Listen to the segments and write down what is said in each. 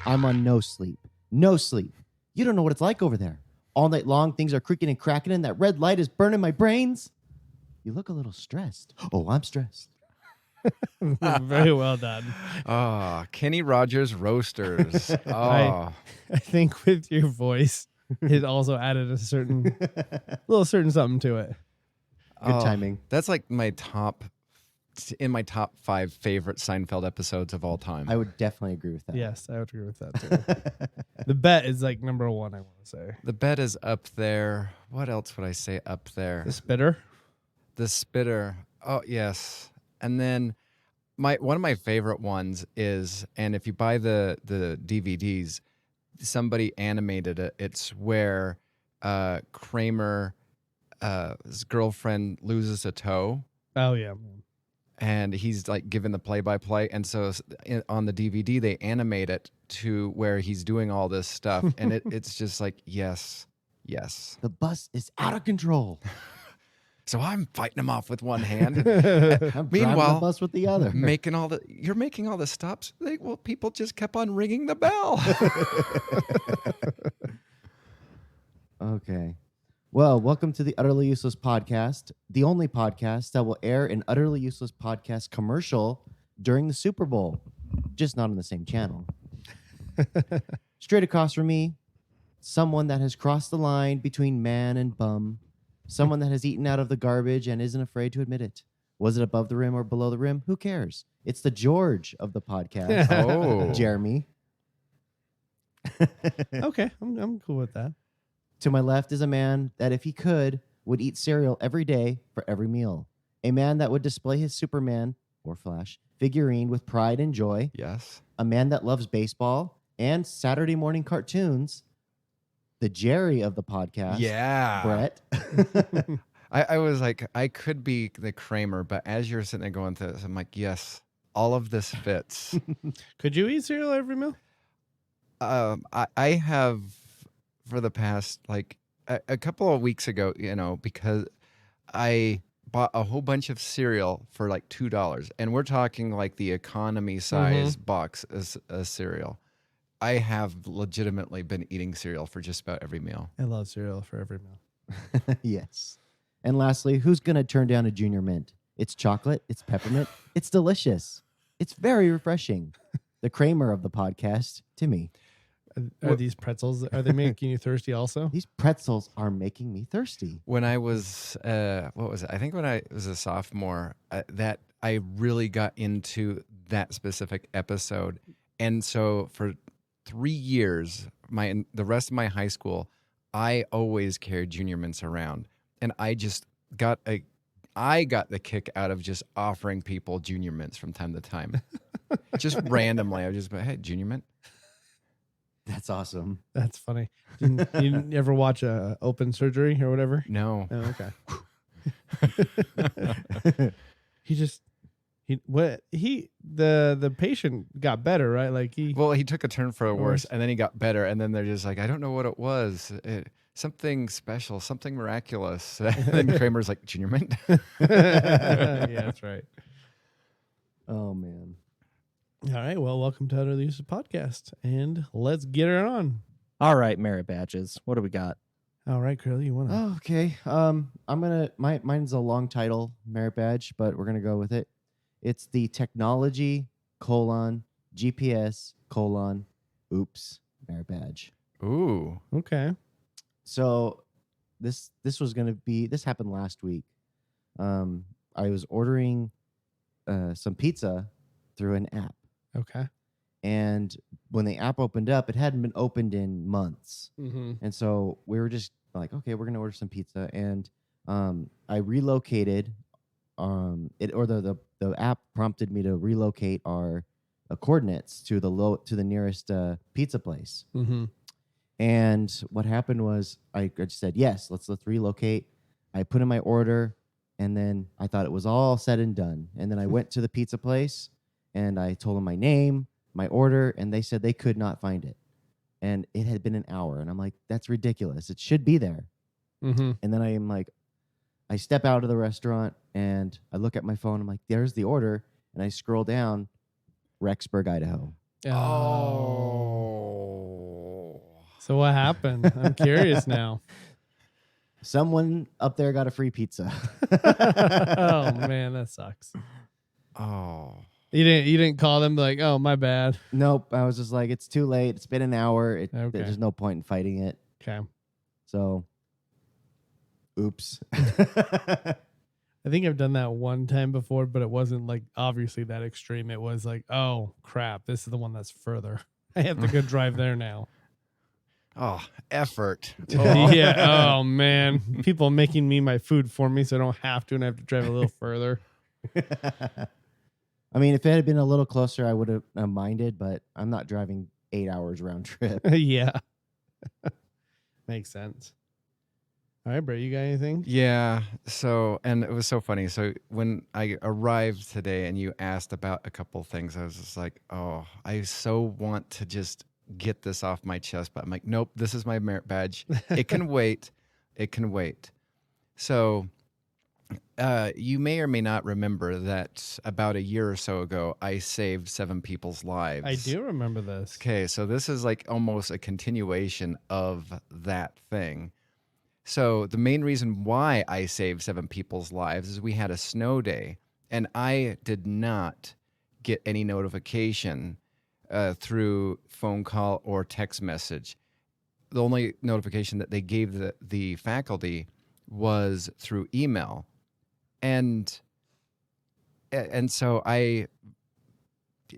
I'm on no sleep. No sleep. You don't know what it's like over there. All night long, things are creaking and cracking, and that red light is burning my brains. You look a little stressed. Oh, I'm stressed. Very well done. Oh, Kenny Rogers Roasters. Oh, I think with your voice, it also added a certain something to it. Good timing. That's like my top 5 favorite Seinfeld episodes of all time. I would definitely agree with that. Yes, I would agree with that too. The bet is like number 1, I want to say. The bet is up there. What else would I say up there? The Spitter. The Spitter. Oh, yes. And then one of my favorite ones is, and if you buy the DVDs, somebody animated it. It's where Kramer, his girlfriend loses a toe. Oh, yeah. And he's like given the play-by-play. And so on the DVD, they animate it to where he's doing all this stuff. And it's just like, yes. The bus is out of control. So I'm fighting him off with one hand. I'm driving Meanwhile, the bus with the other. you're making all the stops. People just kept on ringing the bell. Okay. Well, welcome to the Utterly Useless Podcast, the only podcast that will air an Utterly Useless Podcast commercial during the Super Bowl, just not on the same channel. Straight across from me, someone that has crossed the line between man and bum, someone that has eaten out of the garbage and isn't afraid to admit it. Was it above the rim or below the rim? Who cares? It's the George of the podcast. Oh. Jeremy. Okay, I'm cool with that. To my left is a man that, if he could, would eat cereal every day for every meal. A man that would display his Superman, or Flash, figurine with pride and joy. Yes. A man that loves baseball and Saturday morning cartoons. The Jerry of the podcast. Yeah. Brett. I was like, I could be the Kramer, but as you're sitting there going through this, I'm like, yes, all of this fits. Could you eat cereal every meal? I have for the past, like, a couple of weeks ago, because I bought a whole bunch of cereal for like $2, and we're talking like the economy size box as a cereal. I have legitimately been eating cereal for just about every meal. I love cereal for every meal. Yes. And lastly, who's going to turn down a Junior Mint? It's chocolate. It's peppermint. It's delicious. It's very refreshing. The Kramer of the podcast, Timmy. Are these pretzels, are they making you thirsty also? These pretzels are making me thirsty. When I was, what was it? I think when I was a sophomore, that I really got into that specific episode. And so for 3 years, the rest of my high school, I always carried Junior Mints around. And I just got the kick out of just offering people Junior Mints from time to time. Just randomly. I would just be, hey, Junior Mint. That's awesome. That's funny. You ever watch Open Surgery or whatever? No. Oh, okay. The patient got better, right? Like he took a turn for a worse, and then he got better, and then they're just like, I don't know what it was. Something special, something miraculous. And then Kramer's like, Junior Mint. Yeah, that's right. Oh, man. All right. Well, welcome to Utterly Useless Podcast, and let's get it on. All right, merit badges. What do we got? All right, Curly, you want to? Oh, okay. Mine's a long title, merit badge, but we're gonna go with it. It's the technology : GPS : oops, merit badge. Ooh. Okay. So this happened last week. I was ordering some pizza through an app. Okay. And when the app opened up, it hadn't been opened in months. Mm-hmm. And so we were just like, okay, we're going to order some pizza. And I relocated the app prompted me to relocate our coordinates to the nearest pizza place. Mm-hmm. And what happened was I just said, yes, let's relocate. I put in my order, and then I thought it was all said and done. And then I went to the pizza place, and I told them my name, my order, and they said they could not find it. And it had been an hour. And I'm like, that's ridiculous. It should be there. Mm-hmm. And then I step out of the restaurant, and I look at my phone. I'm like, there's the order. And I scroll down, Rexburg, Idaho. Oh. So what happened? I'm curious now. Someone up there got a free pizza. Oh man, that sucks. Oh. You didn't call them like, oh, my bad. Nope. I was just like, it's too late. It's been an hour. Okay. There's no point in fighting it. Okay. So, oops. I think I've done that one time before, but it wasn't like obviously that extreme. It was like, oh crap, this is the one that's further. I have to go drive there now. Oh, effort. Yeah. Oh man, people making me my food for me, so I don't have to, and I have to drive a little further. I mean, if it had been a little closer, I would have minded, but I'm not driving 8 hours round trip. Yeah. Makes sense. All right, Brett, you got anything? Yeah. So, and it was so funny. So when I arrived today and you asked about a couple things, I was just like, oh, I so want to just get this off my chest. But I'm like, nope, this is my merit badge. It can wait. It can wait. So you may or may not remember that about a year or so ago, I saved 7 people's lives. I do remember this. Okay. So this is like almost a continuation of that thing. So the main reason why I saved 7 people's lives is we had a snow day, and I did not get any notification through phone call or text message. The only notification that they gave the faculty was through email, and so I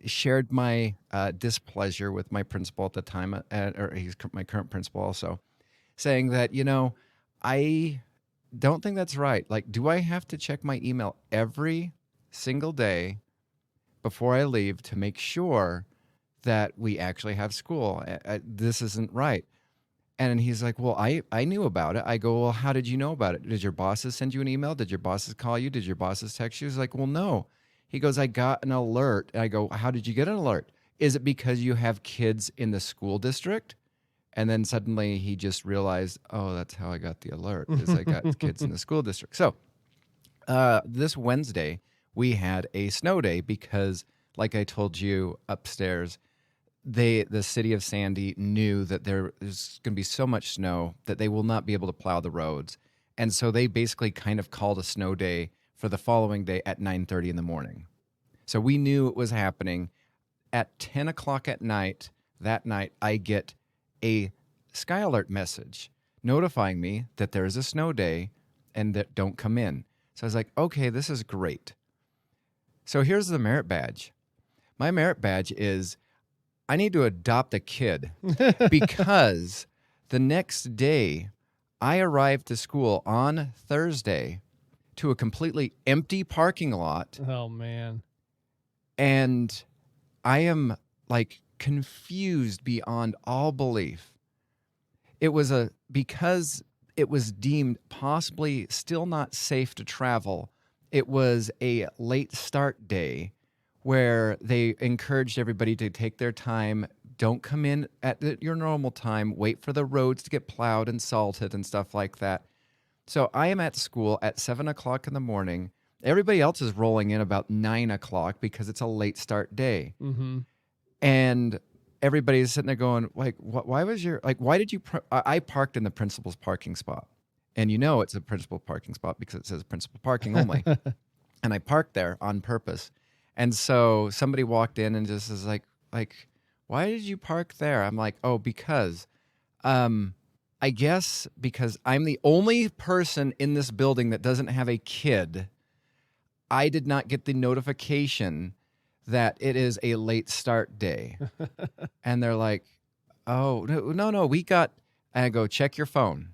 shared my displeasure with my principal at the time, or he's my current principal also, saying that, I don't think that's right. Like, do I have to check my email every single day before I leave to make sure that we actually have school? This isn't right. And he's like, well, I knew about it. I go, well, how did you know about it? Did your bosses send you an email? Did your bosses call you? Did your bosses text you? He's like, well, no. He goes, I got an alert. And I go, how did you get an alert? Is it because you have kids in the school district? And then suddenly he just realized, oh, that's how I got the alert, is I got kids in the school district. So this Wednesday, we had a snow day because, like I told you upstairs, the city of Sandy knew that there's going to be so much snow that they will not be able to plow the roads. And so they basically kind of called a snow day for the following day at 9:30 in the morning. So we knew it was happening. At 10 o'clock at night, that night, I get a Sky Alert message notifying me that there is a snow day and that don't come in. So I was like, okay, this is great. So here's the merit badge. My merit badge is I need to adopt a kid because the next day I arrived to school on Thursday to a completely empty parking lot. Oh, man. And I am like confused beyond all belief. It was because it was deemed possibly still not safe to travel. It was a late start day where they encouraged everybody to take their time, don't come in at your normal time, wait for the roads to get plowed and salted and stuff like that. So I am at school at 7 o'clock in the morning. Everybody else is rolling in about 9 o'clock because it's a late start day. Mm-hmm. And everybody's sitting there going, like, why did you, I parked in the principal's parking spot. And it's a principal parking spot because it says principal parking only. And I parked there on purpose. And so somebody walked in and just is like, why did you park there? I'm like, oh, because, I guess because I'm the only person in this building that doesn't have a kid. I did not get the notification that it is a late start day. And they're like, oh, no, we got, and I go, check your phone.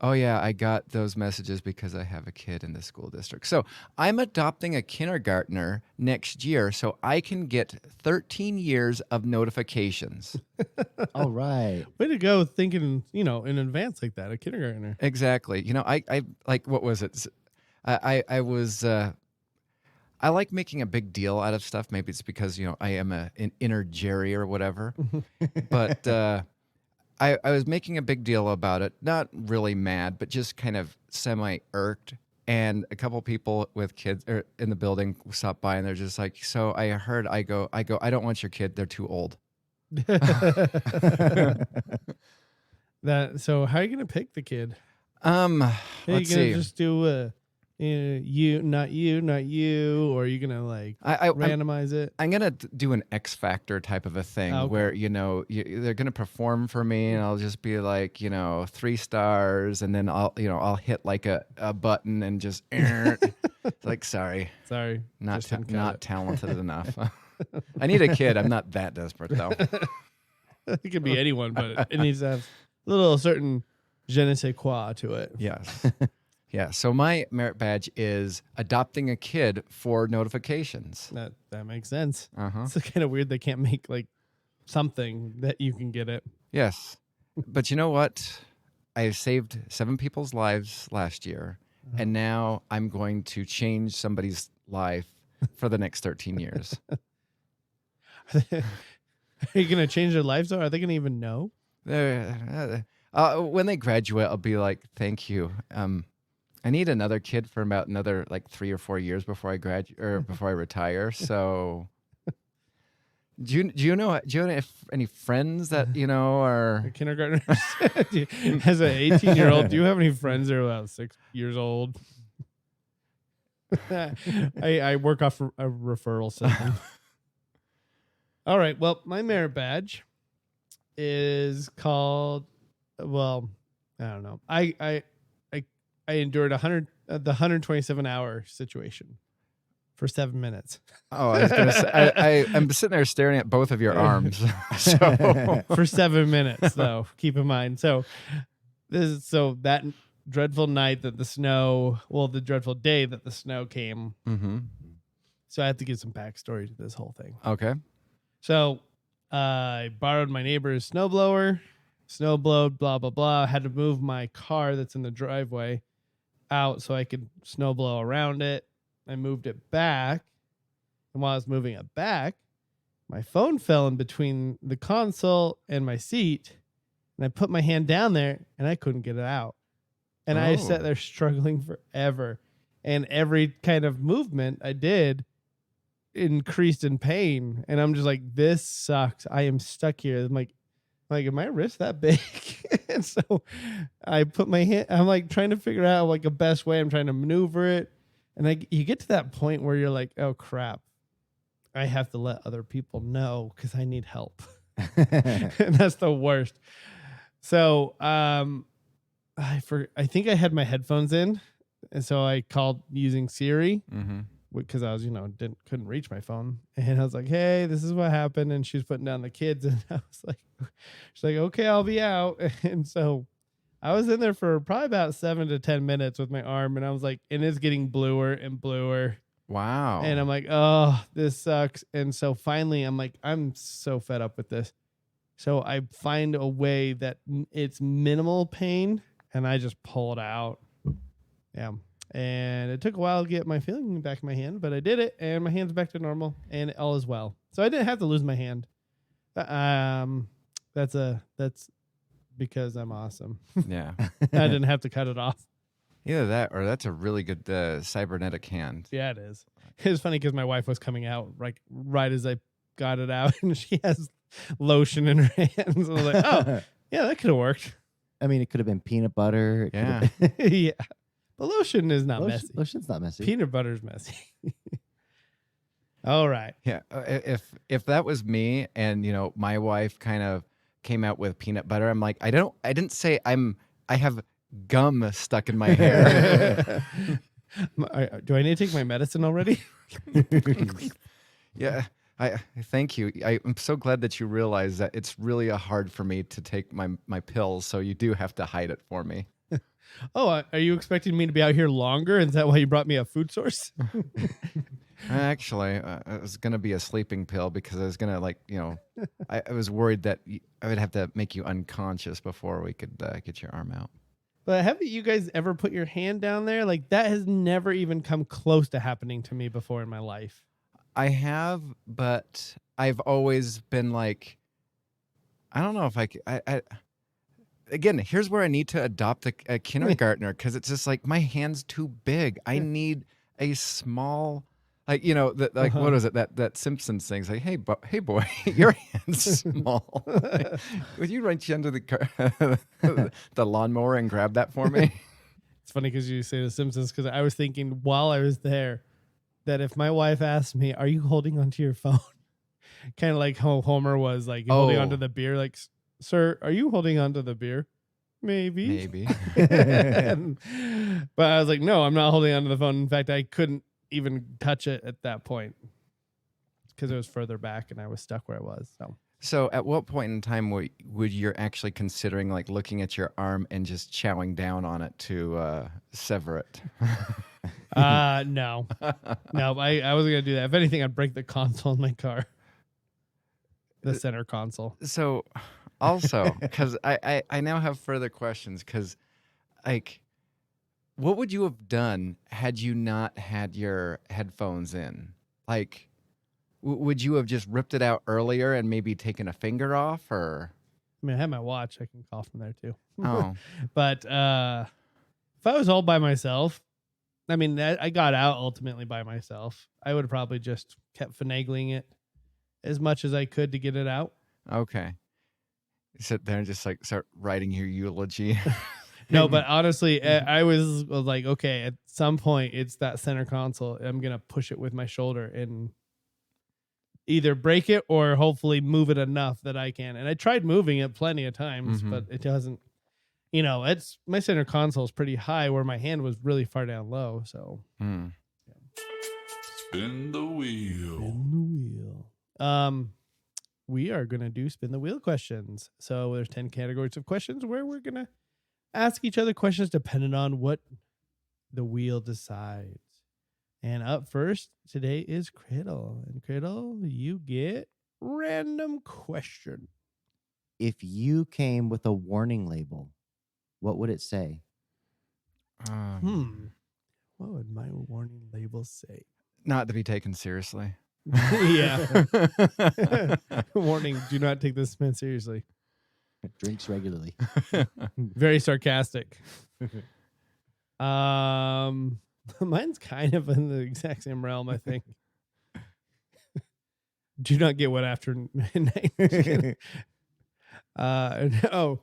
Oh, yeah, I got those messages because I have a kid in the school district. So I'm adopting a kindergartner next year so I can get 13 years of notifications. All right. Way to go thinking, in advance like that, a kindergartner. Exactly. I like, what was it? I was, I like making a big deal out of stuff. Maybe it's because, I am an inner Jerry or whatever. But I was making a big deal about it. Not really mad, but just kind of semi-irked. And a couple people with kids in the building stopped by, and they're just like, "So I heard." I go. I don't want your kid. They're too old. So how are you gonna pick the kid? Are Are let's you gonna see. just do you, not you, or are you gonna like I'm randomize it? gonna do an X Factor type of a thing Okay. where they're gonna perform for me, and I'll just be like 3 stars, and then I'll hit like a button and just it's like sorry, Sorry, not just didn't cut not it. talented enough. I need a kid. I'm not that desperate though. It could be anyone, but it needs to have a little certain je ne sais quoi to it. Yes. Yeah. So my merit badge is adopting a kid for notifications. That makes sense. Uh-huh. It's kind of weird they can't make like something that you can get it. Yes. But you know what? I saved 7 people's lives last year, and now I'm going to change somebody's life for the next 13 years. Are you gonna change their lives? Though? Are they gonna even know? When they graduate, I'll be like, "Thank you. I need another kid for about another like 3 or 4 years before I graduate or before I retire." So, do you know any friends that are? Kindergartners. As an 18-year-old, do you have any friends that are about 6 years old? I work off a referral system. All right. Well, my merit badge is called. Well, I don't know. I endured the 127-hour situation for 7 minutes. Oh, I was gonna say, I'm sitting there staring at both of your arms. So For 7 minutes, though. Keep in mind. So that dreadful night that the dreadful day that the snow came. Mm-hmm. So I have to give some backstory to this whole thing. Okay. So I borrowed my neighbor's snowblower, snowblowed, blah, blah, blah. I had to move my car that's in the driveway out so I could snowblow around it. I moved it back. And while I was moving it back, my phone fell in between the console and my seat. And I put my hand down there and I couldn't get it out. And I sat there struggling forever. And every kind of movement I did increased in pain. And I'm just like, this sucks. I am stuck here. I'm like, am my wrist that big? And so I put my hand, I'm like trying to figure out like a best way. I'm trying to maneuver it. And you get to that point where you're like, oh crap, I have to let other people know because I need help. And that's the worst. So I think I had my headphones in. And so I called using Siri. Mm-hmm. Because I was, couldn't reach my phone. And I was like, hey, this is what happened. And she was putting down the kids. And I was like, she's like, okay, I'll be out. And so I was in there for probably about 7 to 10 minutes with my arm. And I was like, and it's getting bluer and bluer. Wow. And I'm like, oh, this sucks. And so finally, I'm like, I'm so fed up with this. So I find a way that it's minimal pain. And I just pull it out. Yeah. And it took a while to get my feeling back in my hand, but I did it, and my hand's back to normal, and all is well. So I didn't have to lose my hand. That's because I'm awesome. Yeah. I didn't have to cut it off. Either that or that's a really good cybernetic hand. Yeah, it is. It was funny because my wife was coming out right as I got it out, and she has lotion in her hands. I was like, oh, yeah, that could have worked. I mean, it could have been peanut butter. It could Yeah. have been- Yeah. But lotion is not messy. Lotion's not messy. Peanut butter's messy. All right. Yeah. If that was me and my wife kind of came out with peanut butter, I'm like, I didn't say I have gum stuck in my hair. Do I need to take my medicine already? Yeah. I thank you. I'm so glad that you realize that it's really hard for me to take my pills, so you do have to hide it for me. Oh, are you expecting me to be out here longer? Is that why you brought me a food source? Actually, it was going to be a sleeping pill because I was going to I was worried that I would have to make you unconscious before we could get your arm out. But haven't you guys ever put your hand down there? Like that has never even come close to happening to me before in my life. I have, but I've always been like, I don't know if again, here's where I need to adopt a kindergartner because it's just like my hand's too big. I need a small, like what was it that Simpsons thing? It's like, hey boy, your hand's small. Would you reach under the lawnmower and grab that for me? It's funny because you say The Simpsons because I was thinking while I was there that if my wife asked me, "Are you holding onto your phone?" kind of like how Homer was like holding onto the beer, like, "Sir, are you holding onto the beer?" Maybe. But I was like, no, I'm not holding onto the phone. In fact, I couldn't even touch it at that point because it was further back and I was stuck where I was. So at what point in time would you actually considering like looking at your arm and just chowing down on it to sever it? No, I wasn't gonna do that. If anything, I'd break the console in my car, the center console. So also, because I now have further questions because like, what would you have done had you not had your headphones in? Like, would you have just ripped it out earlier and maybe taken a finger off, or? I mean, I have my watch. I can call from there too. Oh, But if I was all by myself, I mean, I got out ultimately by myself. I would have probably just kept finagling it as much as I could to get it out. okay. Sit there and just like start writing your eulogy. No, but honestly, I was like, okay, at some point, it's that center console. I'm going to push it with my shoulder and either break it or hopefully move it enough that I can. And I tried moving it plenty of times, but it doesn't, it's my center console is pretty high where my hand was really far down low. So Spin the wheel. Spin the wheel. We are going to do spin the wheel questions. So there's 10 categories of questions where we're going to ask each other questions depending on what the wheel decides. And up first today is Criddle. And Criddle, you get random question. If you came with a warning label, what would it say? What would my warning label say? Not to be taken seriously. Yeah. Warning, do not take this man seriously. Drinks regularly. Very sarcastic. Mine's kind of in the exact same realm, I think. Do not get wet after midnight. No.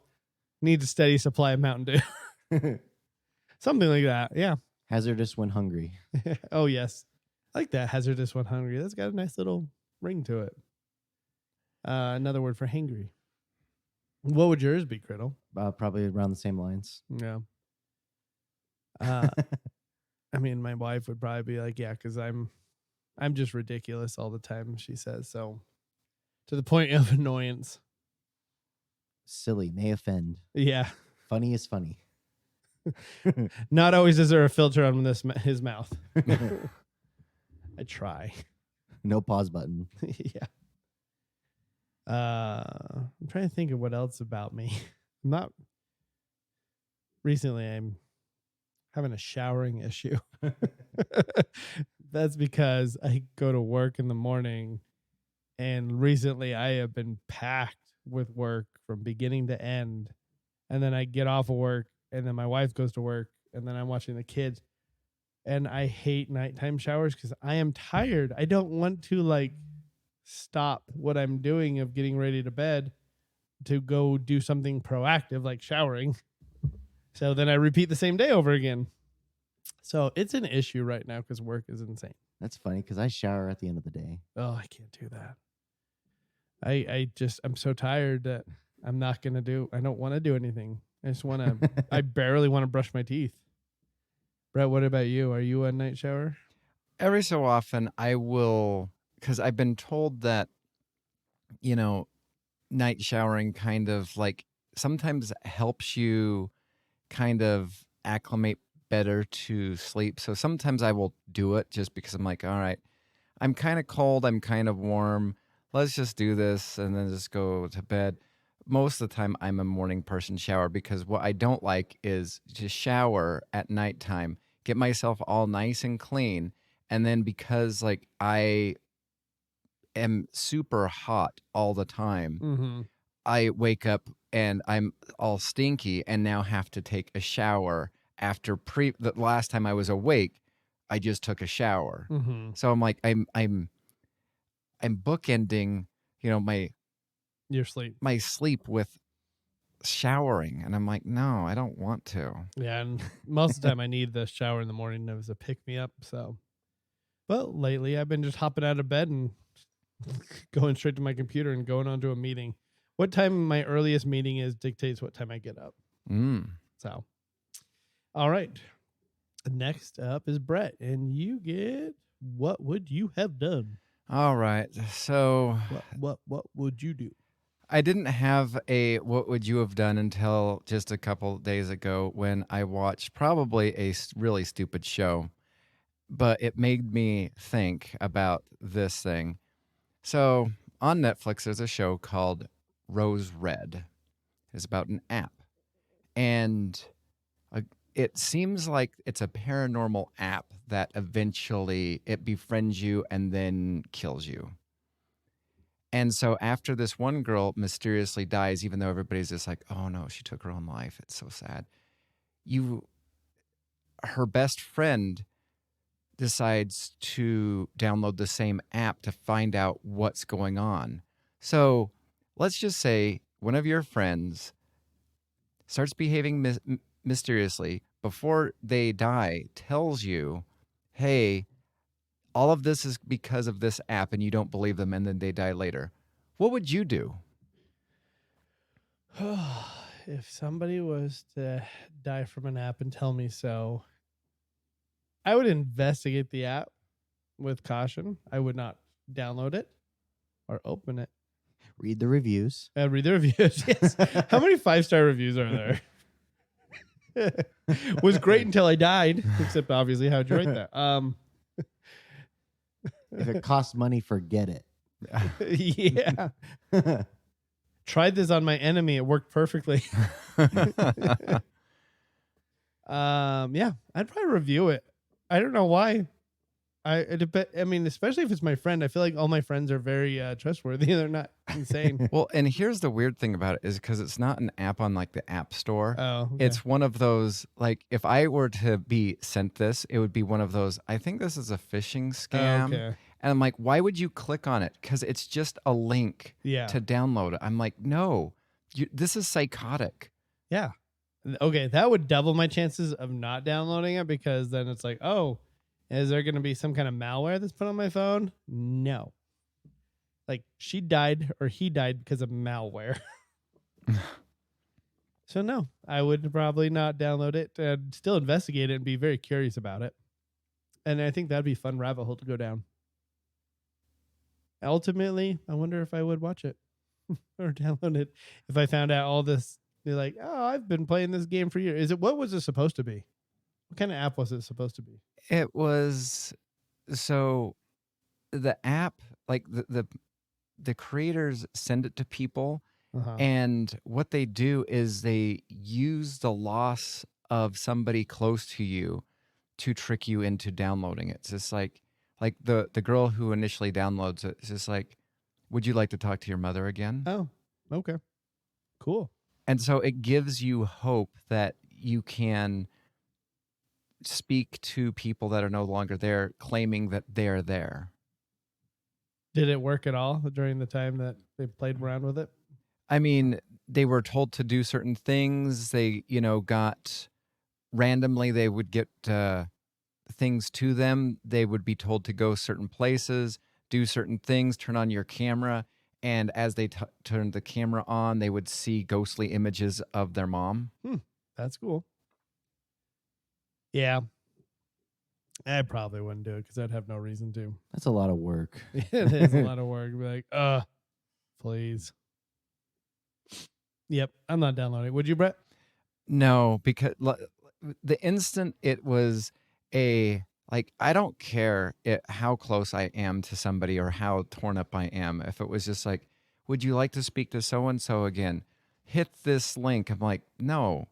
Need a steady supply of Mountain Dew. Something like that. Yeah. Hazardous when hungry. Oh, yes. I like that. Hazardous when hungry. That's got a nice little ring to it. Another word for hangry. What would yours be, Criddle? Probably around the same lines. Yeah. I mean, my wife would probably be like, yeah, because I'm just ridiculous all the time, she says. So to the point of annoyance. Silly, may offend. Yeah. Funny is funny. Not always is there a filter on his mouth. I try. No pause button. Yeah. I'm trying to think of what else about me. Recently I'm having a showering issue. That's because I go to work in the morning, and recently I have been packed with work from beginning to end. And then I get off of work, and then my wife goes to work, and then I'm watching the kids. And I hate nighttime showers because I am tired. I don't want to stop what I'm doing of getting ready to bed to go do something proactive like showering. So then I repeat the same day over again. So it's an issue right now because work is insane. That's funny because I shower at the end of the day. Oh, I can't do that. I'm so tired that I don't want to do anything. I barely want to brush my teeth. Brett, what about you? Are you a night shower? Every so often I will, because I've been told that, night showering kind of like sometimes helps you kind of acclimate better to sleep. So sometimes I will do it just because I'm like, all right, I'm kind of cold, I'm kind of warm. Let's just do this and then just go to bed. Most of the time I'm a morning person shower because what I don't like is to shower at nighttime, get myself all nice and clean. And then because I am super hot all the time, I wake up and I'm all stinky and now have to take a shower after the last time I was awake, I just took a shower. Mm-hmm. So I'm like, I'm bookending, Your sleep. my sleep with showering, and I'm like, no, I don't want to. Yeah, and most of the time I need the shower in the morning as a pick me up. So, but lately I've been just hopping out of bed and going straight to my computer and going on to a meeting. What time my earliest meeting is dictates what time I get up. So, all right. Next up is Brett, and you get what would you have done? All right. So What would you do? I didn't have a what would you have done until just a couple days ago when I watched probably a really stupid show, but it made me think about this thing. So on Netflix, there's a show called Rose Red. It's about an app. And it seems like it's a paranormal app that eventually it befriends you and then kills you. And so after this one girl mysteriously dies, even though everybody's just like, oh no, she took her own life. It's so sad. Her best friend decides to download the same app to find out what's going on. So let's just say one of your friends starts behaving mysteriously before they die, tells you, hey, all of this is because of this app, and you don't believe them, and then they die later. What would you do? If somebody was to die from an app and tell me so, I would investigate the app with caution. I would not download it or open it. Read the reviews. Read the reviews. Yes. How many 5-star reviews are there? Was great until I died. Except obviously, how'd you rate that? If it costs money, forget it. Yeah. Tried this on my enemy. It worked perfectly. Yeah, I'd probably review it. I don't know why. I mean, especially if it's my friend. I feel like all my friends are very trustworthy. They're not insane. Well, and here's the weird thing about it is because it's not an app on like the App Store. Oh, okay. It's one of those, like, if I were to be sent this, it would be one of those, I think this is a phishing scam. Okay. And I'm like, why would you click on it? Because it's just a link to download it. I'm like, no, this is psychotic. Yeah. Okay, that would double my chances of not downloading it because then it's like, oh, is there going to be some kind of malware that's put on my phone? No. Like she died or he died because of malware. So no, I would probably not download it and still investigate it and be very curious about it. And I think that'd be a fun rabbit hole to go down. Ultimately, I wonder if I would watch it or download it if I found out all this. Be like, oh, I've been playing this game for years. What was it supposed to be? What kind of app was it supposed to be? It was, so the app, like the creators send it to people, and what they do is they use the loss of somebody close to you to trick you into downloading it. It's just like the girl who initially downloads it, it's just like, would you like to talk to your mother again? Oh, okay. Cool. And so it gives you hope that you can speak to people that are no longer there, claiming that they're there. Did it work at all during the time that they played around with it? I mean, they were told to do certain things. They, got randomly, they would get things to them. They would be told to go certain places, do certain things, turn on your camera. And as they turned the camera on, they would see ghostly images of their mom. That's cool. Yeah. I probably wouldn't do it because I'd have no reason to. That's a lot of work. It is a lot of work. Be like, please. Yep. I'm not downloading. Would you, Brett? No, because the instant it was I don't care how close I am to somebody or how torn up I am. If it was just like, would you like to speak to so-and-so again? Hit this link. I'm like, no,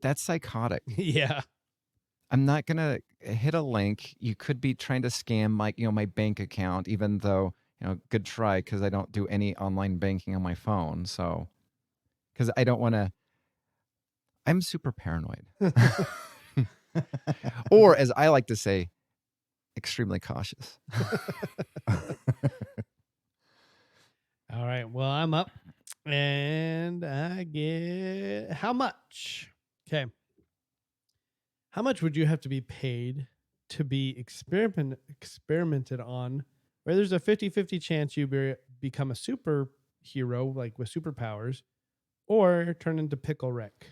that's psychotic. Yeah. I'm not going to hit a link. You could be trying to scam my bank account, even though good try, because I don't do any online banking on my phone. So, because I don't want to, I'm super paranoid. Or, as I like to say, extremely cautious. All right. Well, I'm up, and I get how much? Okay. How much would you have to be paid to be experimented on, where there's a 50-50 chance you become a superhero, like with superpowers, or turn into Pickle Rick?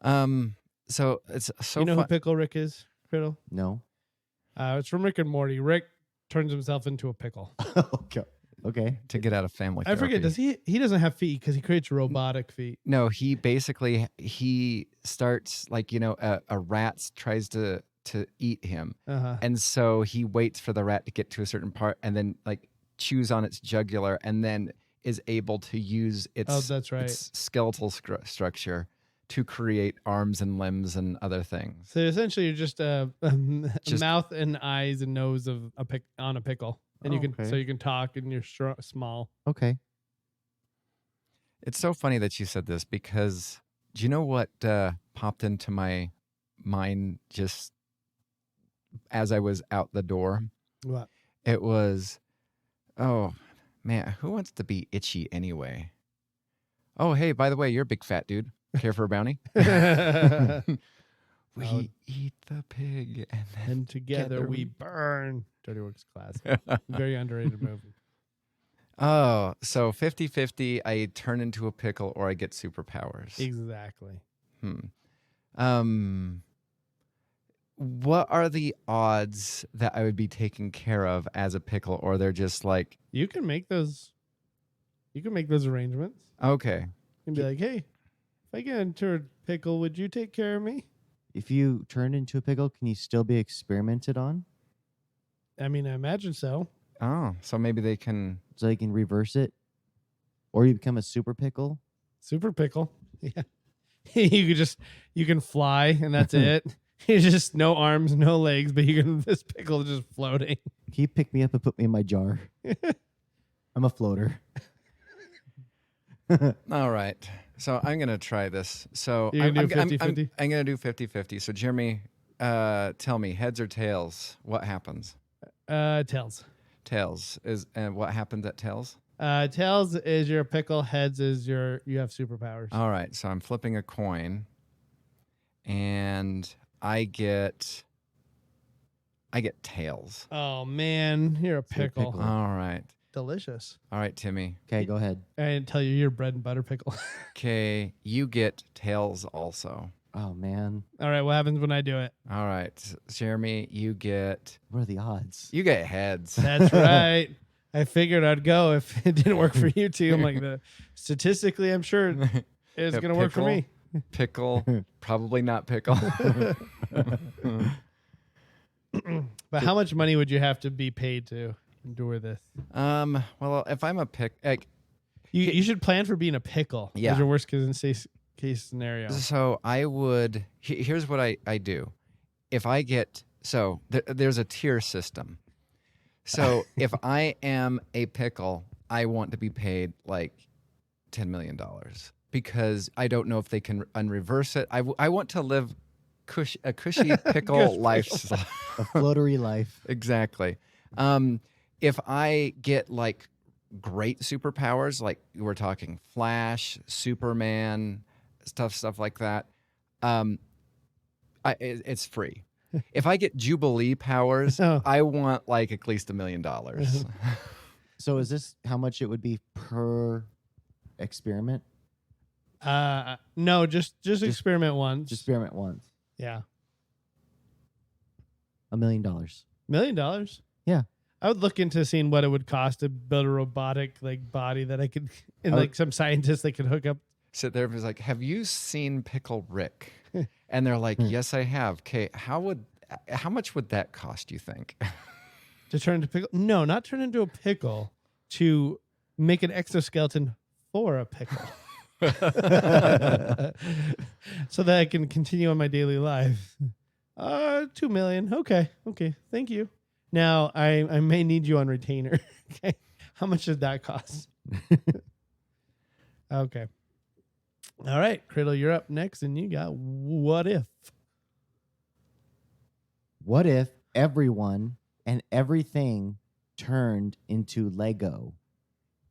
So it's so you know who fun. Pickle Rick is, Fiddle? No. It's from Rick and Morty. Rick turns himself into a pickle. Okay. To get out of family I forget. therapy. He doesn't have feet because he creates robotic feet. No, he basically he starts like a rat tries to eat him, and so he waits for the rat to get to a certain part, and then like chews on its jugular, and then is able to use its its skeletal structure to create arms and limbs and other things. So essentially, you're just a mouth and eyes and nose of on a pickle, and you can talk, and you're small. Okay. It's so funny that you said this, because do you know what popped into my mind just as I was out the door? What? It was, oh man, who wants to be itchy anyway? Oh, hey, by the way, you're a big fat dude. Care for a brownie? We eat the pig, and then together we burn. Dirty Works classic. Very underrated movie. Oh, so 50-50, I turn into a pickle or I get superpowers. Exactly. What are the odds that I would be taken care of as a pickle, or they're just like... You can make those arrangements. Okay. You can be like, hey, if I get into a pickle, would you take care of me? If you turn into a pickle, can you still be experimented on? I mean, I imagine so. Oh, so maybe they can... So they can reverse it? Or you become a super pickle? Super pickle. Yeah. you can fly, and that's it. You just no arms, no legs, but this pickle is just floating. Can you pick me up and put me in my jar? I'm a floater. All right. So I'm going to try this. So You're gonna do 50-50? I'm going to do 50-50. So Jeremy, tell me, heads or tails, what happens? Tails. Tails. And what happens at tails? Tails is your pickle. Heads is you have superpowers. All right. So I'm flipping a coin, and I get tails. Oh man, you're a pickle. pickle. All right. Delicious. All right, Timmy. Okay, go ahead. I didn't tell you you're bread and butter pickle. Okay, you get tails also. Oh, man. All right, what happens when I do it? All right, Jeremy, you get What are the odds? heads. That's right. I figured I'd go if it didn't work for you two. I'm like, statistically, I'm sure it's going to work for me. Pickle, probably not pickle. But how much money would you have to be paid to endure this? Well, if I'm a you should plan for being a pickle. Yeah. As your worst case scenario. So I would. Here's what I do. If I get there's a tier system. So if I am a pickle, I want to be paid like $10 million, because I don't know if they can unreverse it. I want to live a cushy pickle lifestyle. A floatery life. Exactly. If I get like great superpowers, like we're talking Flash, Superman, stuff like that, it's free. If I get Jubilee powers, I want like at least $1 million. So is this how much it would be per experiment? No, just experiment once. Just experiment once. Yeah. $1 million. $1 million? Yeah. I would look into seeing what it would cost to build a robotic like body that I could, and like some scientists that could hook up. Sit there and was like, "Have you seen Pickle Rick?" And they're like, "Yes, I have." Okay, how much would that cost, you think? To turn into pickle? No, not turn into a pickle. To make an exoskeleton for a pickle, so that I can continue on my daily life. $2 million. Okay. Thank you. Now I may need you on retainer. Okay. How much did that cost? Okay. All right, Criddle, you're up next, and you got what if? What if everyone and everything turned into Lego?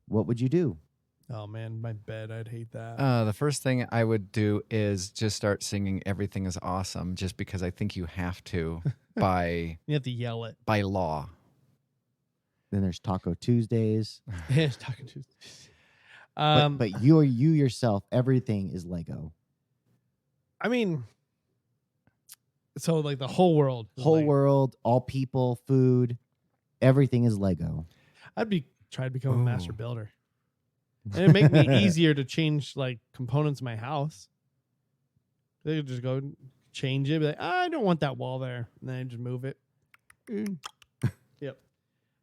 What would you do? Oh man, my bed. I'd hate that. The first thing I would do is just start singing "Everything Is Awesome," just because I think you have to by You have to yell it. by law. Then there's Taco Tuesdays. It's talking to. But you yourself, everything is Lego. I mean, so like the whole world. is Whole Lego. world, all people, food, everything is Lego. I'd try to become a master Ooh. builder. And it'd make me easier to change like components in my house. They could just go change it. Be like, I don't want that wall there. And then I just move it. Yep.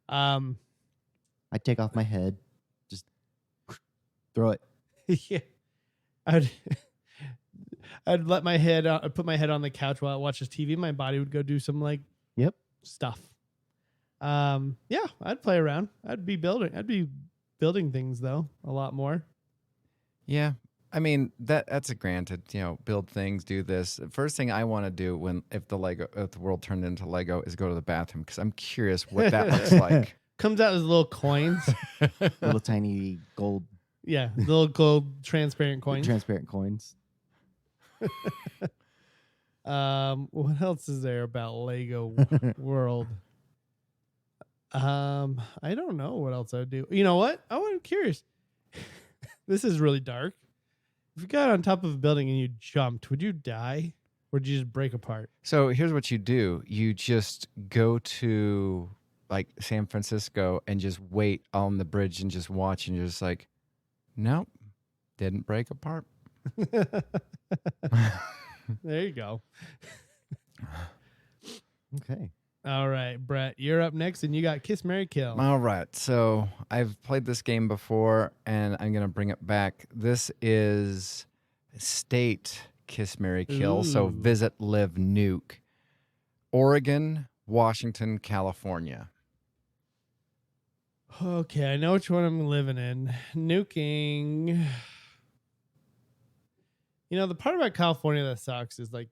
I'd take off my head, just throw it. Yeah. I'd let my head I'd put my head on the couch while I watches TV. My body would go do some like Yep. stuff. Yeah, I'd play around. I'd be building things though, a lot more. Yeah. I mean, that's a granted, build things, do this. The first thing I want to do if the world turned into Lego is go to the bathroom because I'm curious what that looks like. Comes out as little coins. Little tiny gold Yeah, little gold transparent coins. transparent coins. What else is there about Lego World? I don't know what else I would do. You know what? I'm curious. This is really dark. If you got on top of a building and you jumped, would you die? Or would you just break apart? So here's what you do. You just go to like San Francisco and just wait on the bridge and just watch and you're just like, nope, didn't break apart. There you go. Okay. All right, Brett, you're up next, and you got Kiss, Marry, Kill. All right. So I've played this game before and I'm going to bring it back. This is state Kiss, Marry, Kill. So Ooh. visit, live, nuke. Oregon, Washington, California. Okay, I know which one I'm living in. Nuking. The part about California that sucks is like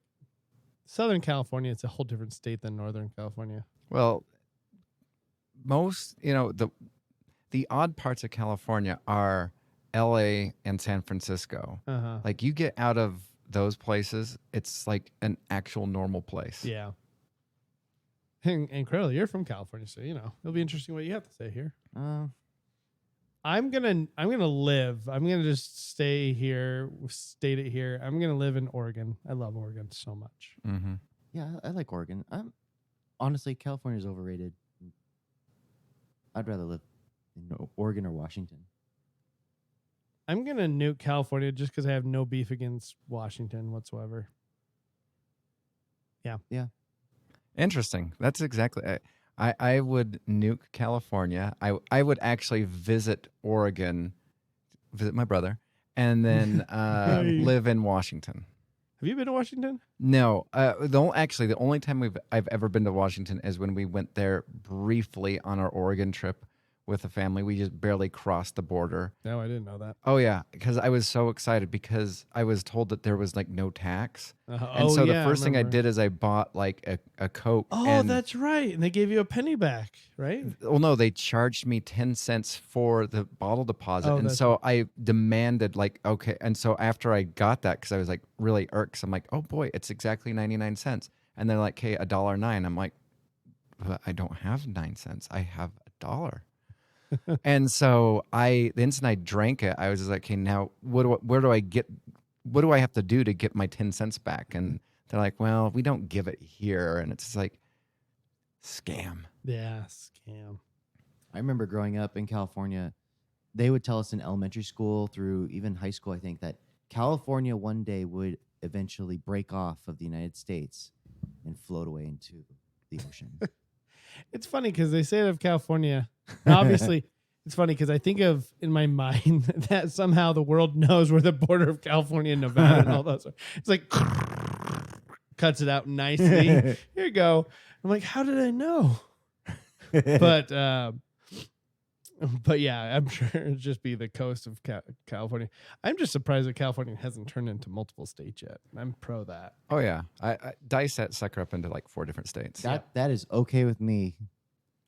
Southern California, it's a whole different state than Northern California. Well, most, the odd parts of California are LA and San Francisco. Uh-huh. Like you get out of those places, it's like an actual normal place. Yeah. Incredible. You're from California, so it'll be interesting what you have to say here. I'm gonna live. I'm gonna just stay here, state it here. I'm gonna live in Oregon. I love Oregon so much. Mm-hmm. Yeah, I like Oregon. Honestly, California's overrated. I'd rather live in Oregon or Washington. I'm gonna nuke California just because I have no beef against Washington whatsoever. Yeah. Interesting. That's exactly. I would nuke California. I would actually visit Oregon, visit my brother, and then live in Washington. Have you been to Washington? No, the only time I've ever been to Washington is when we went there briefly on our Oregon trip with the family. We just barely crossed the border. No, I didn't know that. Oh yeah, because I was so excited because I was told that there was like no tax, and so the first thing I did is I bought like a Coke. Oh, and, that's right, and they gave you a penny back, right? well, no, they charged me 10 cents for the bottle deposit, Oh, and that's so I demanded like okay, and so after I got that because I was like really irked, I'm like, oh boy, it's exactly 99 cents, and they're like, hey, $1.09. I'm like, but I don't have 9 cents, I have $1. And so the instant I drank it, I was just like, okay, now what do I have to do to get my 10 cents back? And they're like, well, we don't give it here. And it's just like, scam. Yeah, scam. I remember growing up in California, they would tell us in elementary school through even high school, I think, that California one day would eventually break off of the United States and float away into the ocean. It's funny because they say it of California. Obviously, it's funny because I think of in my mind that somehow the world knows where the border of California and Nevada and all those are. It's like cuts it out nicely. Here you go. I'm like, how did I know? But But yeah, I'm sure it'd just be the coast of California. I'm just surprised that California hasn't turned into multiple states yet. I'm pro that. Oh yeah, I dice that sucker up into like 4 different states. That is okay with me.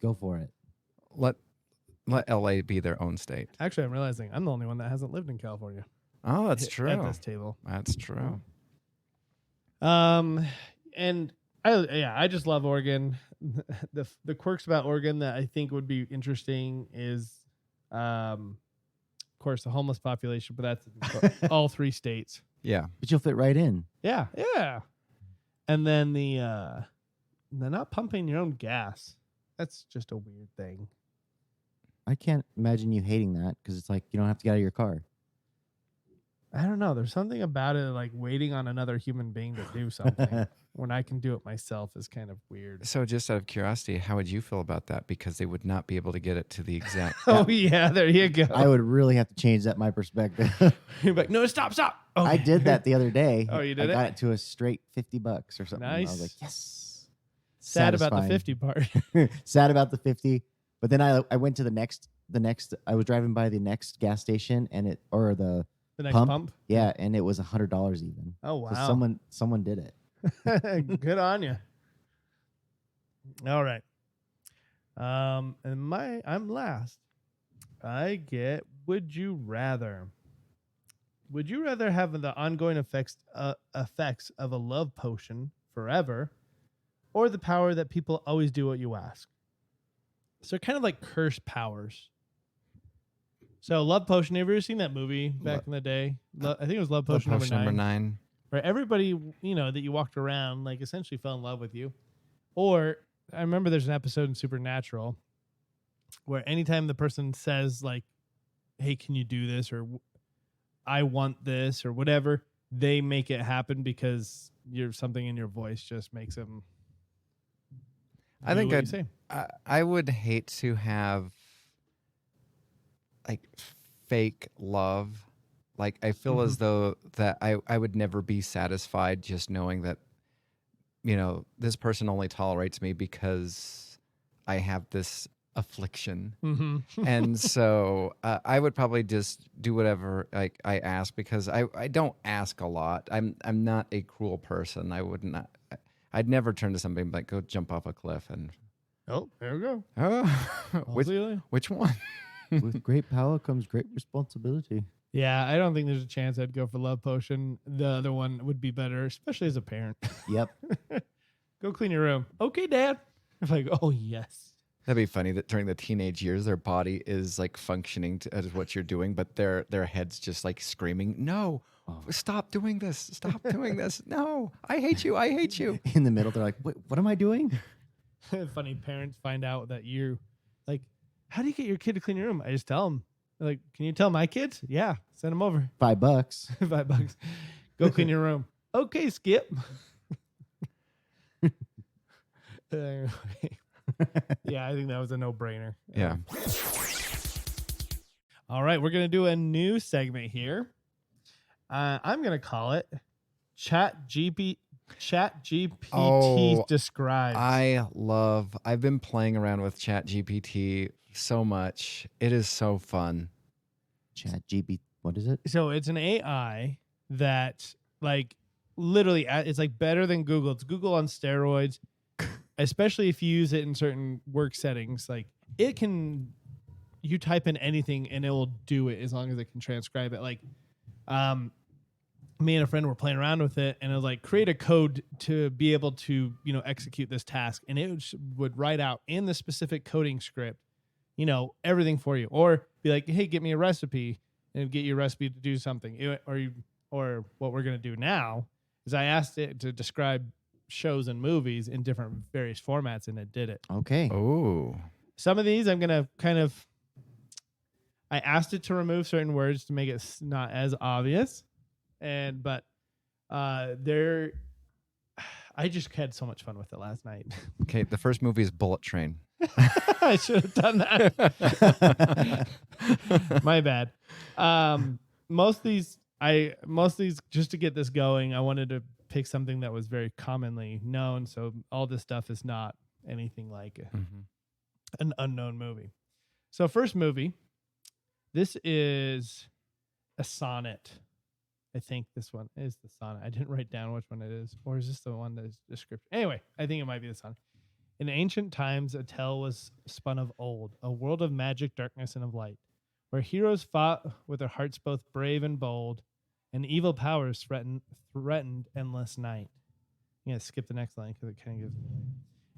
Go for it. Let LA be their own state. Actually, I'm realizing I'm the only one that hasn't lived in California. Oh, that's At true. this table. That's true. And I just love Oregon. The quirks about Oregon that I think would be interesting is, of course, the homeless population, but that's all 3 states. Yeah. But you'll fit right in. Yeah, yeah. And then the not pumping your own gas. That's just a weird thing. I can't imagine you hating that because it's like you don't have to get out of your car. I don't know. There's something about it like waiting on another human being to do something when I can do it myself is kind of weird. So just out of curiosity, how would you feel about that? Because they would not be able to get it to the exact. Oh yeah, there you go. I would really have to change that my perspective. You're like, no, stop. Okay. I did that the other day. Oh, you did I it? got it to a straight $50 or something. I was Nice. like, yes. Sad about the Satisfying. 50 part. Sad about the 50. But then I went to the next. I was driving by the next gas station and the The next pump. Yeah, and it was $100 even. Oh wow. So someone did it. Good on you. All right. And I'm last. I get would you rather? Would you rather have the ongoing effects of a love potion forever, or the power that people always do what you ask? So kind of like cursed powers. So Love Potion, have you ever seen that movie back in the day? I think it was Love Potion, number 9. Where everybody, that you walked around, like essentially fell in love with you. Or I remember there's an episode in Supernatural where anytime the person says like, hey, can you do this? Or I want this or whatever, they make it happen because something in your voice just makes them. I think I'd say. I would hate to have like fake love. Like I feel as though that I would never be satisfied just knowing that, this person only tolerates me because I have this affliction. Mm-hmm. And so I would probably just do whatever like I ask because I don't ask a lot. I'm not a cruel person. I'd never turn to somebody and be like, go jump off a cliff and Oh, there we go. oh which one? With great power comes great responsibility. Yeah, I don't think there's a chance I'd go for Love Potion. The other one would be better, especially as a parent. Yep. Go clean your room. Okay, Dad. I'm like, oh, yes. That'd be funny that during the teenage years, their body is like functioning as what you're doing, but their head's just like screaming, no, stop doing this. Stop doing this. No, I hate you. I hate you. In the middle, they're like, wait, what am I doing? Funny parents find out that you're like, how do you get your kid to clean your room? I just tell them. They're like, can you tell my kids? Yeah, send them over. $5. $5. Go clean your room. Okay, Skip. Yeah, I think that was a no-brainer. Yeah. All right, we're going to do a new segment here. I'm going to call it ChatGPT Describes. I've been playing around with ChatGPT so much. It is so fun. ChatGPT, what is it? So it's an AI that like literally it's like better than Google. It's Google on steroids, especially if you use it in certain work settings. Like you type in anything and it will do it as long as it can transcribe it. Like, me and a friend were playing around with it and it was like, create a code to be able to, execute this task. And it would write out in the specific coding script, everything for you, or be like, hey, get me a recipe and get your recipe to do something. Or what we're going to do now is I asked it to describe shows and movies in different various formats and it did it. Okay. Oh. Some of these I'm going to I asked it to remove certain words to make it not as obvious. But I just had so much fun with it last night. Okay, the first movie is Bullet Train. I should have done that. My bad. Most of these, just to get this going, I wanted to pick something that was very commonly known. So all this stuff is not anything like an unknown movie. So first movie, this is a sonnet. I think this one is the sonnet. I didn't write down which one it is. Or is this the one that is description? Anyway, I think it might be the sonnet. In ancient times, a tale was spun of old, a world of magic, darkness, and of light, where heroes fought with their hearts both brave and bold, and evil powers threatened endless night. I'm going to skip the next line because it kind of gives it away.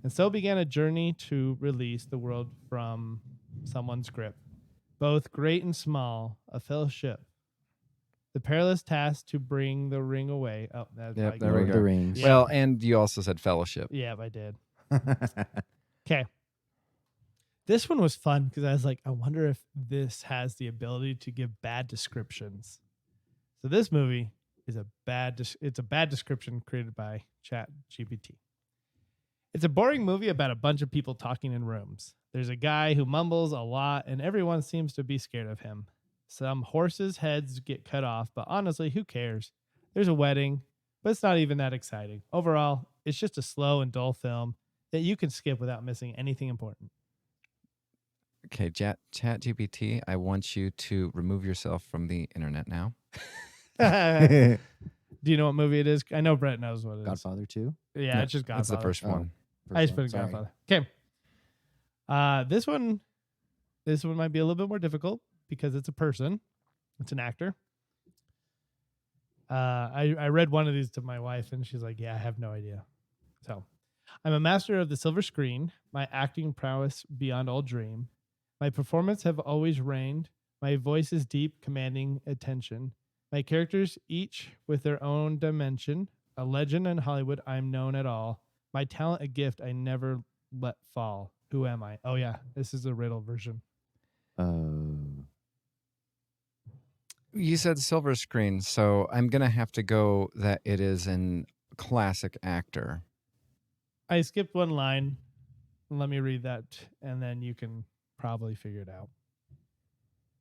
And so began a journey to release the world from someone's grip, both great and small, a fellowship. The perilous task to bring the ring away. Oh, that's Yep, like there we Lord of go. the Rings. Yeah. Well, and you also said fellowship. Yeah, I did. Okay. This one was fun because I was like, I wonder if this has the ability to give bad descriptions. So this movie is it's a bad description created by ChatGPT. It's a boring movie about a bunch of people talking in rooms. There's a guy who mumbles a lot and everyone seems to be scared of him. Some horses' heads get cut off, but honestly, who cares? There's a wedding, but it's not even that exciting. Overall, it's just a slow and dull film that you can skip without missing anything important. Okay, ChatGPT, I want you to remove yourself from the internet now. Do you know what movie it is? I know Brett knows what it is. Godfather 2? Yeah, No, it's just Godfather. That's the first Oh. one. I just put Sorry. Godfather. Okay. This one might be a little bit more difficult because it's a person. It's an actor. I read one of these to my wife and she's like, yeah, I have no idea. So I'm a master of the silver screen, my acting prowess beyond all dream. My performance have always reigned. My voice is deep, commanding attention. My characters each with their own dimension. A legend in Hollywood, I'm known at all. My talent, a gift I never let fall. Who am I? Oh, yeah. This is a riddle version. You said silver screen, so I'm going to have to go that it is an classic actor. I skipped one line. Let me read that, and then you can probably figure it out.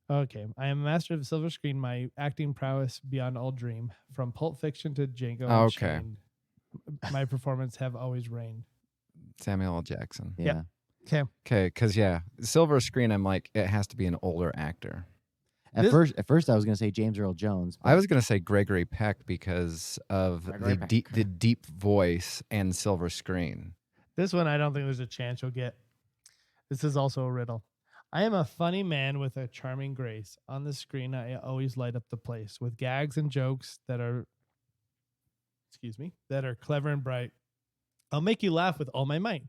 Okay. I am a master of the silver screen, my acting prowess beyond all dream. From Pulp Fiction to Django Okay. Unchained, my performance have always reigned. Samuel L. Jackson. Yeah. Okay. Okay, because, silver screen, I'm like, it has to be an older actor. At first, I was going to say James Earl Jones. I was going to say Gregory Peck because of Gregory the deep voice and silver screen. This one, I don't think there's a chance you'll get. This is also a riddle. I am a funny man with a charming grace. On the screen, I always light up the place with gags and jokes that are clever and bright. I'll make you laugh with all my might.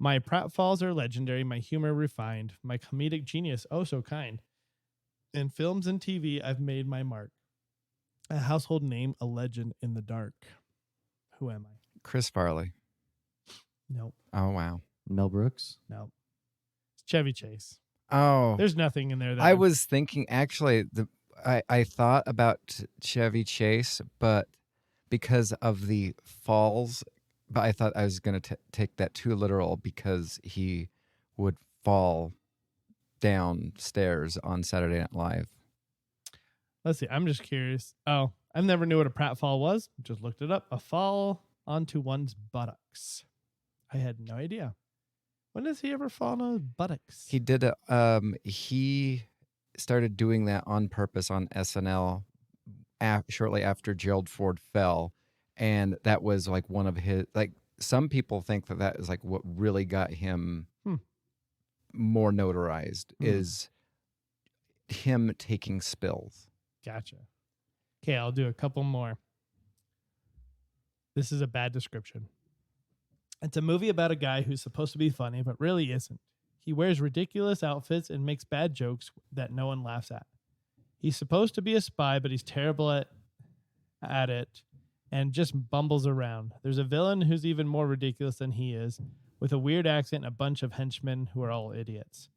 My pratfalls are legendary, my humor refined, my comedic genius oh so kind. In films and TV, I've made my mark. A household name, a legend in the dark. Who am I? Chris Farley. Nope. Oh, wow. Mel Brooks. Nope. It's Chevy Chase. Oh. There's nothing in there. I was thinking, actually, I thought about Chevy Chase, but because of the falls, but I thought I was going to take that too literal because he would fall downstairs on Saturday Night Live. Let's see. I'm just curious. Oh, I've never knew what a pratfall was. Just looked it up. A fall onto one's buttocks. I had no idea. When does he ever fall on his buttocks? He did it. He started doing that on purpose on SNL shortly after Gerald Ford fell, and that was like one of his. Like some people think that is like what really got him more notarized is him taking spills. Gotcha. Okay, I'll do a couple more. This is a bad description. It's a movie about a guy who's supposed to be funny, but really isn't. He wears ridiculous outfits and makes bad jokes that no one laughs at. He's supposed to be a spy, but he's terrible at it and just bumbles around. There's a villain who's even more ridiculous than he is, with a weird accent and a bunch of henchmen who are all idiots.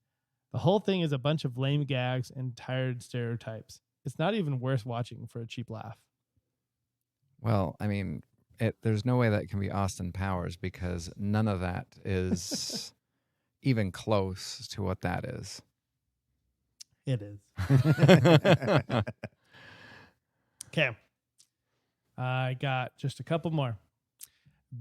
The whole thing is a bunch of lame gags and tired stereotypes. It's not even worth watching for a cheap laugh. Well, I mean, there's no way that can be Austin Powers because none of that is even close to what that is. It is. Okay. I got just a couple more.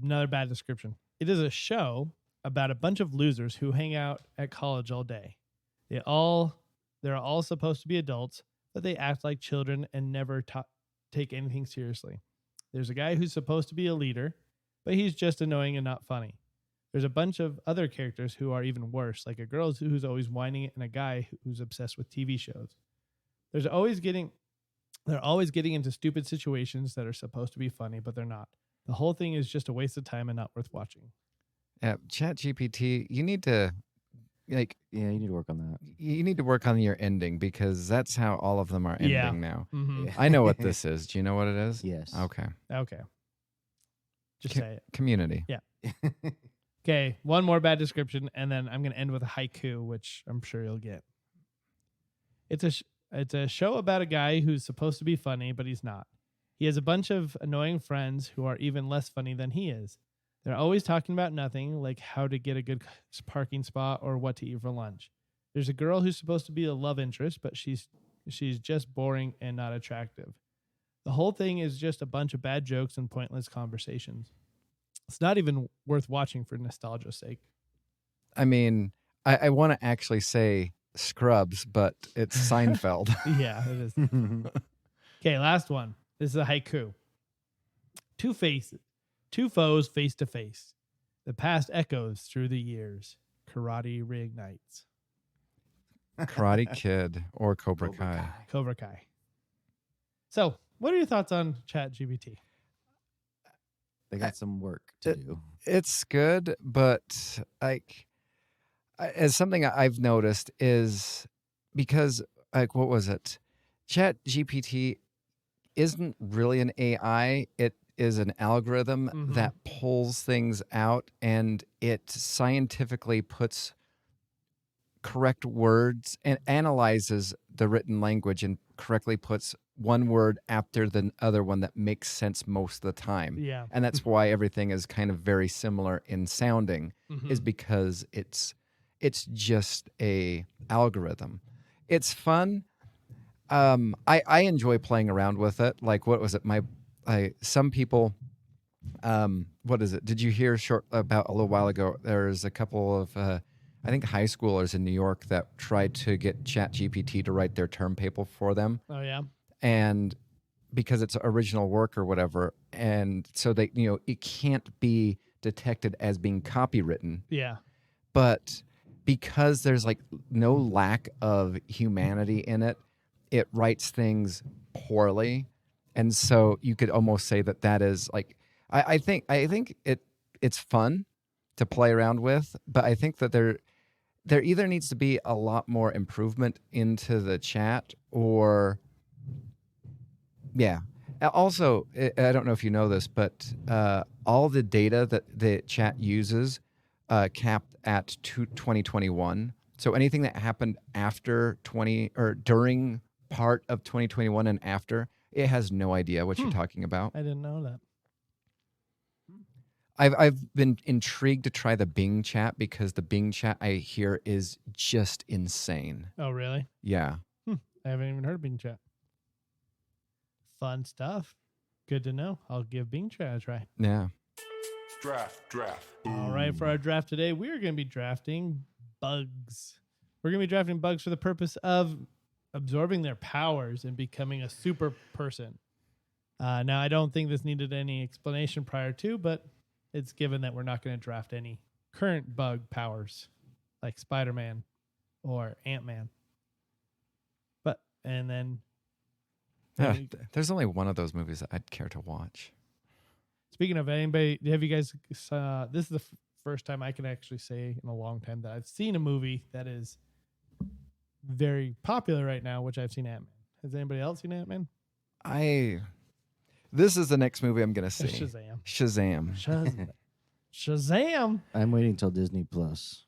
Another bad description. It is a show about a bunch of losers who hang out at college all day. They're all supposed to be adults, but they act like children and never take anything seriously. There's a guy who's supposed to be a leader, but he's just annoying and not funny. There's a bunch of other characters who are even worse, like a girl who's always whining and a guy who's obsessed with TV shows. They're always getting into stupid situations that are supposed to be funny, but they're not. The whole thing is just a waste of time and not worth watching. ChatGPT, you need to Yeah, you need to work on that. you need to work on your ending because that's how all of them are ending Yeah. now. Mm-hmm. Yeah. I know what this is. Do you know what it is? Yes. Okay. Okay. Just Ca- say it. Community. Okay, one more bad description, and then I'm going to end with a haiku, which I'm sure you'll get. It's a show about a guy who's supposed to be funny, but he's not. He has a bunch of annoying friends who are even less funny than he is. They're always talking about nothing, like how to get a good parking spot or what to eat for lunch. There's a girl who's supposed to be a love interest, but she's just boring and not attractive. The whole thing is just a bunch of bad jokes and pointless conversations. It's not even worth watching for nostalgia's sake. I mean, I want to actually say Scrubs, but it's Seinfeld. Yeah, it is. Okay, last one. This is a haiku. Two foes face to face. The past echoes through the years. Karate reignites. Karate Kid or Cobra Kai. Cobra Kai. So, what are your thoughts on ChatGPT? They got some work to do. It's good, but as something I've noticed is because what was it? ChatGPT isn't really an AI. It is an algorithm that pulls things out and it scientifically puts correct words and analyzes the written language and correctly puts one word after the other one that makes sense most of the time. Yeah. And that's why everything is kind of very similar in sounding is because it's just a algorithm. It's fun. I enjoy playing around with it. Like, what was it? Some people, what is it? Did you hear about a little while ago? There's a couple of, I think high schoolers in New York that tried to get ChatGPT to write their term paper for them. Oh, yeah. And because it's original work or whatever, and so they, it can't be detected as being copywritten. Yeah. But because there's like no lack of humanity in it, it writes things poorly, and so you could almost say that is like I think it's fun to play around with, but I think that there either needs to be a lot more improvement into the chat or. Yeah. Also, I don't know if you know this, but all the data that the chat uses capped at 2021. So anything that happened after during part of 2021 and after, it has no idea what you're talking about. I didn't know that. I've been intrigued to try the Bing chat because the Bing chat I hear is just insane. Oh, really? Yeah. I haven't even heard of Bing Chat. Fun stuff. Good to know. I'll give Bing Chat a try. Yeah. Draft. All right, for our draft today, we are going to be drafting bugs. We're going to be drafting bugs for the purpose of absorbing their powers and becoming a super person. Now, I don't think this needed any explanation prior to, but it's given that we're not going to draft any current bug powers like Spider-Man or Ant-Man. And then There's only one of those movies that I'd care to watch. speaking of anybody, have you guys, this is the first time I can actually say in a long time that I've seen a movie that is very popular right now, which I've seen Ant-Man. Has anybody else seen Ant-Man? This is the next movie I'm going to see. Shazam. Shazam. I'm waiting until Disney Plus.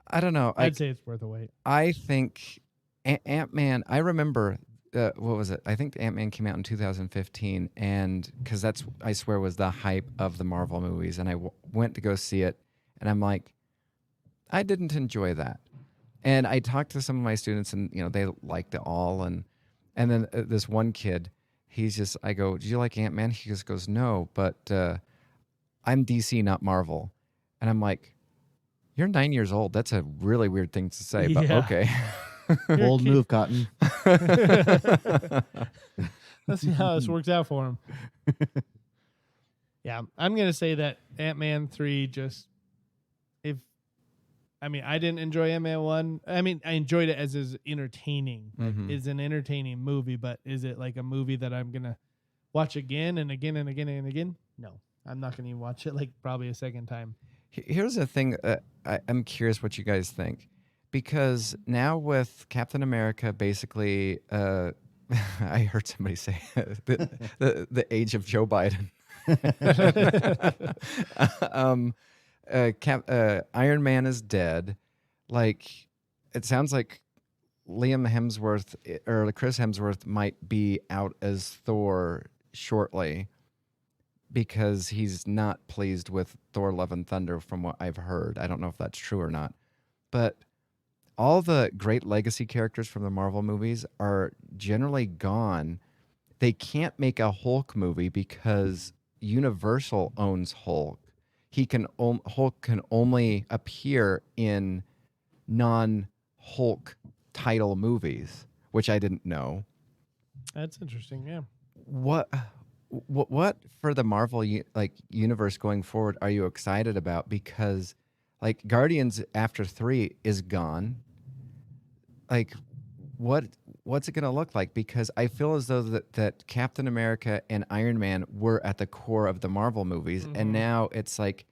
I don't know. I'd say it's worth a wait. I think Ant-Man, I remember, what was it? I think Ant-Man came out in 2015, and because that's, I swear, was the hype of the Marvel movies, and I went to go see it, and I'm like, I didn't enjoy that. And I talked to some of my students, and they liked it all, and then this one kid, I go, did you like Ant-Man? He just goes, no, but I'm DC, not Marvel. And I'm like, You're 9 years old. That's a really weird thing to say, but Yeah. okay. Bold move, Cotton. Let's see how this works out for him. Yeah, I'm gonna say that Ant-Man 3 just I didn't enjoy Ant-Man 1. I mean, I enjoyed it as is entertaining. Mhm. It's an entertaining movie, but is it like a movie that I'm gonna watch again and again and again and again? No, I'm not gonna even watch it like probably a second time. Here's the thing. I'm curious what you guys think, because now with Captain America, basically, I heard somebody say the age of Joe Biden. Iron Man is dead. Like, it sounds like Liam Hemsworth or Chris Hemsworth might be out as Thor shortly, because he's not pleased with Thor Love and Thunder from what I've heard. I don't know if that's true or not. But all the great legacy characters from the Marvel movies are generally gone. They can't make a Hulk movie because Universal owns Hulk. Hulk can only appear in non-Hulk title movies, which I didn't know. That's interesting. Yeah. What for the Marvel universe going forward are you excited about? Because like Guardians after 3 is gone. Like what's it going to look like? Because I feel as though that Captain America and Iron Man were at the core of the Marvel movies, and now it's like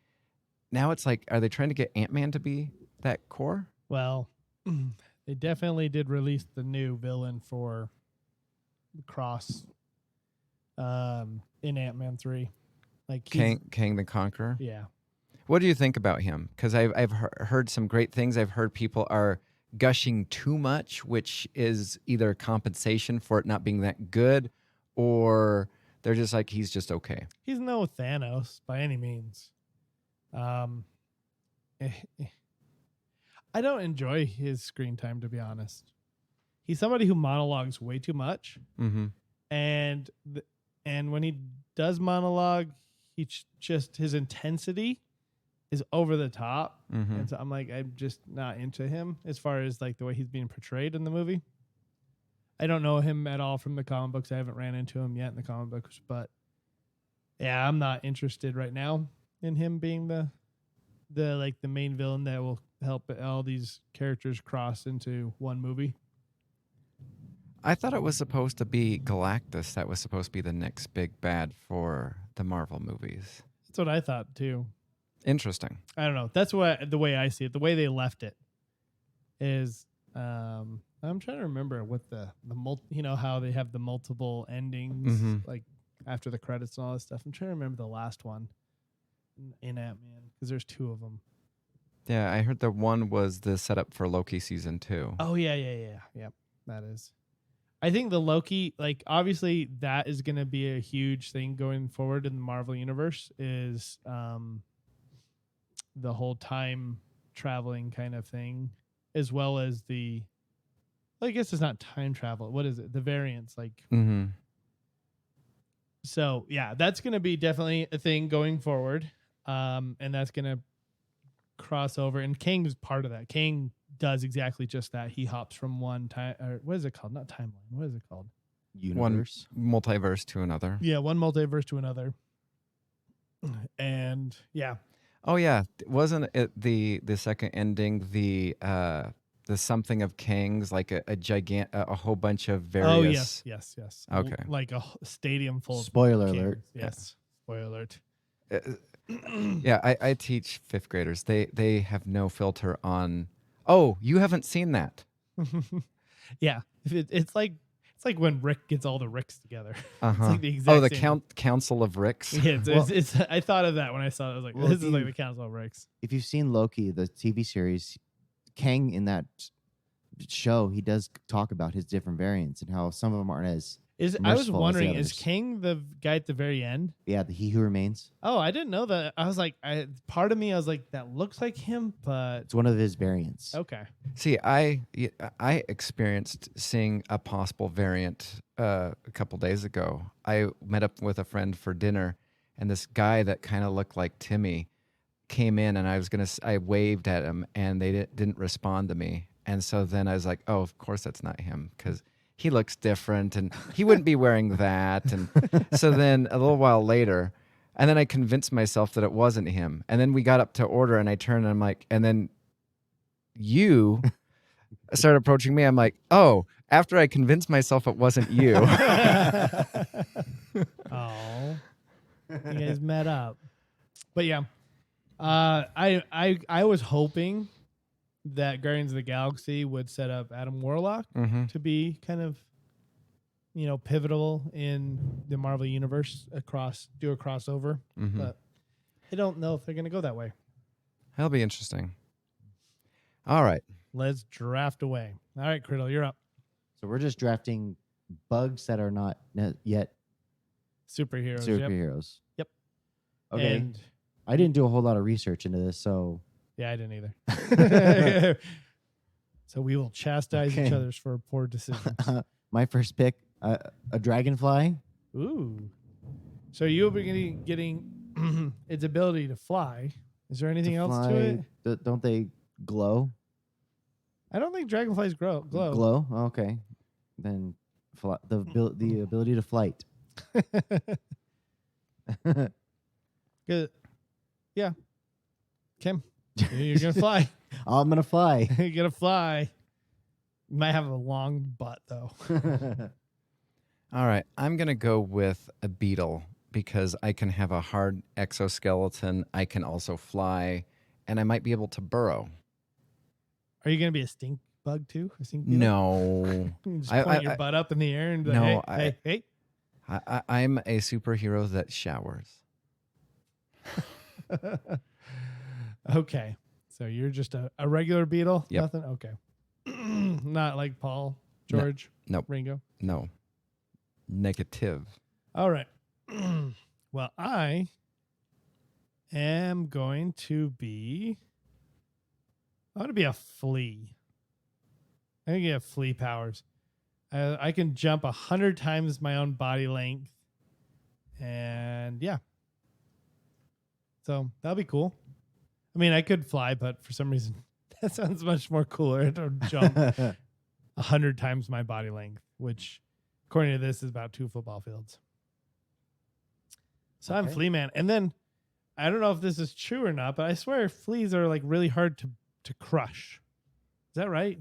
are they trying to get Ant-Man to be that core? Well, they definitely did release the new villain for Cross in Ant-Man 3. Like Kang the Conqueror. Yeah. What do you think about him? Because I've heard some great things. I've heard people are gushing too much, which is either compensation for it not being that good, or they're just like, he's just okay. He's no Thanos by any means. I don't enjoy his screen time, to be honest. He's somebody who monologues way too much, and when he does monologue, just his intensity is over the top, and so I'm like, I'm just not into him as far as like the way he's being portrayed in the movie. I don't know him at all from the comic books. I haven't ran into him yet in the comic books, but yeah, I'm not interested right now in him being the main villain that will help all these characters cross into one movie. I thought it was supposed to be Galactus that was supposed to be the next big bad for the Marvel movies. That's what I thought too. Interesting. I don't know. That's the way I see it. The way they left it is, I'm trying to remember what the how they have the multiple endings, like after the credits and all this stuff. I'm trying to remember the last one in Ant-Man, because there's 2 of them. Yeah, I heard the one was the setup for Loki season 2. Oh yeah. Yep, that is. I think the Loki, like, obviously that is going to be a huge thing going forward in the Marvel universe, is the whole time traveling kind of thing, as well as I guess it's not time travel. What is it? The variants, like. So yeah, that's going to be definitely a thing going forward, and that's going to cross over. And Kang is part of that. Kang does exactly just that. He hops from one time, or what is it called? Not timeline. What is it called? Universe. One multiverse to another. Yeah, one multiverse to another. And yeah. Oh yeah, wasn't it the second ending the something of Kangs, like a whole bunch of various. Oh yes. Okay. Like a stadium full. Spoiler of alert. Yes. Spoiler alert. Yeah, I teach 5th graders. They have no filter on. Oh, you haven't seen that? Yeah, it's like when Rick gets all the Ricks together. It's like the exact same. Council of Ricks. Yeah, it's I thought of that when I saw it. I was like, this is like the Council of Ricks. If you've seen Loki, the TV series, Kang in that show, he does talk about his different variants and how some of them aren't as I was merciful as wondering, the is others. Kang the guy at the very end? Yeah, the He Who Remains. Oh, I didn't know that. I was like, part of me, I was like, that looks like him, but It's one of his variants. okay. See, I experienced seeing a possible variant a couple days ago. I met up with a friend for dinner, and this guy that kind of looked like Timmy, came in, and I waved at him, and they didn't respond to me. And so then I was like, oh, of course that's not him, because he looks different, and he wouldn't be wearing that. And so then a little while later, and then I convinced myself that it wasn't him. And then we got up to order, and I turned, and I'm like, and then you started approaching me. I'm like, oh, after I convinced myself it wasn't you. Oh, you guys met up, but yeah, I was hoping that Guardians of the Galaxy would set up Adam Warlock Mm-hmm. to be kind of, pivotal in the Marvel universe do a crossover, Mm-hmm. but I don't know if they're going to go that way. That'll be interesting. All right. Let's draft away. All right, Criddle, you're up. So we're just drafting bugs that are not yet Superheroes. Yep. superheroes. Yep. Okay. And I didn't do a whole lot of research into this, so yeah, I didn't either. So we will chastise each Okay. other for poor decisions. my first pick, a dragonfly. Ooh. So you'll be getting its ability to fly. Is there anything else to it? Don't they glow? I don't think dragonflies glow. Glow? Okay. Then the ability to flight. Good. Yeah. Kim, you're gonna fly. I'm going to fly. You're gonna fly. You might have a long butt though. All right. I'm going to go with a beetle because I can have a hard exoskeleton. I can also fly, and I might be able to burrow. Are you gonna be a stink bug too? A stink beetle? No. You just I- point I- your I- butt up in the air and be No, like, hey. I'm a superhero that showers. Okay. So you're just a regular beetle? Yep. Nothing? Okay. Not like Paul, George, Nope. Ringo. No. Negative. All right. Well, I am going to be. I want to be a flea. I'm going to get flea powers. I can jump 100 times my own body length. And yeah. So that'll be cool. I mean, I could fly, but for some reason, that sounds much more cooler to jump 100 times my body length, which, according to this, is about 2 football fields. So I'm Okay. Flea Man. And then, I don't know if this is true or not, but I swear fleas are like really hard to crush. Is that right?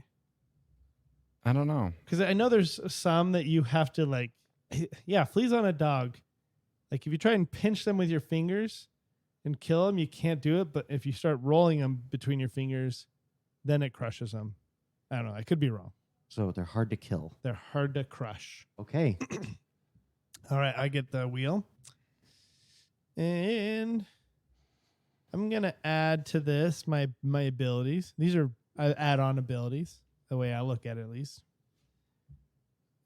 I don't know. Because I know there's some that you have to like, yeah, fleas on a dog. Like if you try and pinch them with your fingers and kill them, you can't do it. But if you start rolling them between your fingers, then it crushes them. I don't know. I could be wrong. So they're hard to kill. They're hard to crush. Okay. All right, I get the wheel. And I'm going to add to this my abilities. These are add-on abilities, the way I look at it at least.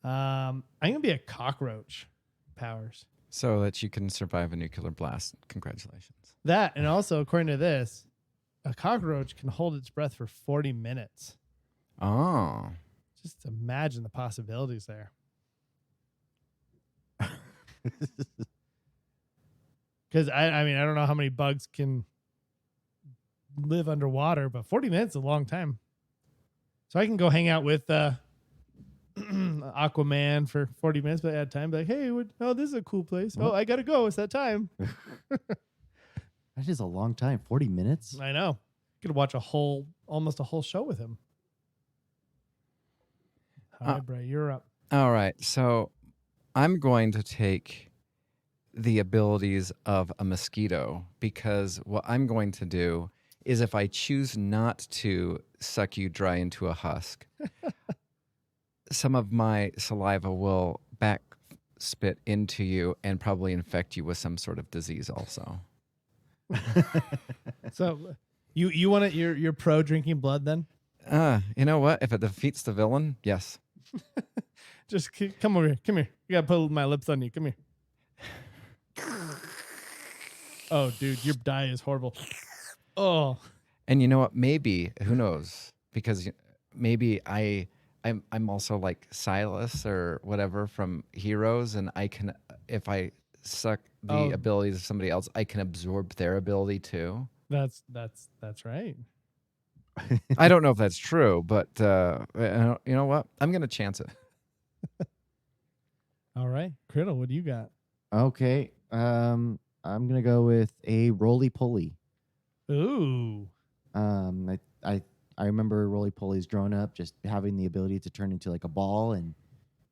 I'm going to be a cockroach powers. So that you can survive a nuclear blast. Congratulations. That, and also, according to this, a cockroach can hold its breath for 40 minutes. Oh. Just imagine the possibilities there. Because, I mean, I don't know how many bugs can live underwater, but 40 minutes is a long time. So I can go hang out with Aquaman for 40 minutes, but at time, be like, hey, this is a cool place. Oh, I got to go. It's that time. That is a long time. 40 minutes? I know. Could watch almost a whole show with him. All right, Bray, you're up. All right. So I'm going to take the abilities of a mosquito because what I'm going to do is if I choose not to suck you dry into a husk, some of my saliva will back spit into you and probably infect you with some sort of disease also. So you want it? You're pro drinking blood then? You know what? If it defeats the villain, yes. Just come over here. Come here. You gotta put my lips on you. Come here. Oh, dude, your dye is horrible. Oh, And you know what? Maybe, who knows? Because maybe I'm also like Silas or whatever from Heroes, and I can, if I suck the abilities of somebody else, I can absorb their ability too. That's right. I don't know if that's true, but you know what? I'm going to chance it. All right, Criddle, what do you got? Okay. I'm gonna go with a roly poly. Ooh, I remember roly polies growing up, just having the ability to turn into like a ball and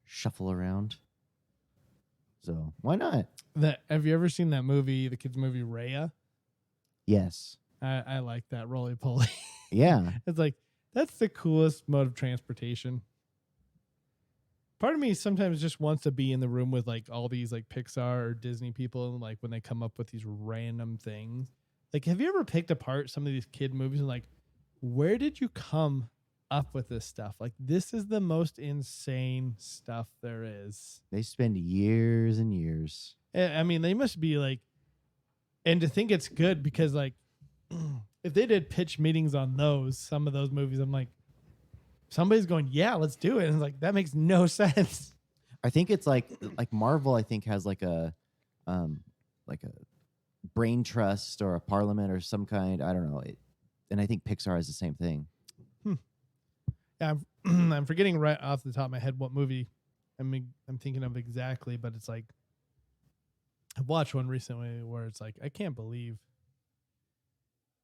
shuffle around. So why not? have you ever seen that movie, the kids movie Raya? Yes. I like that roly poly. Yeah. It's like that's the coolest mode of transportation. Part of me sometimes just wants to be in the room with like all these like Pixar or Disney people, and like when they come up with these random things. Like, have you ever picked apart some of these kid movies and like, where did you come up with this stuff? Like, this is the most insane stuff there is. They spend years and years. I mean, they must be like, and to think it's good because like, if they did pitch meetings on some of those movies, I'm like, somebody's going, yeah, let's do it. And it's like, that makes no sense. I think it's like Marvel, I think, has like a brain trust or a parliament or some kind. I don't know. And I think Pixar has the same thing. Yeah, I'm forgetting right off the top of my head what movie I'm thinking of exactly, but it's like I watched one recently where it's like I can't believe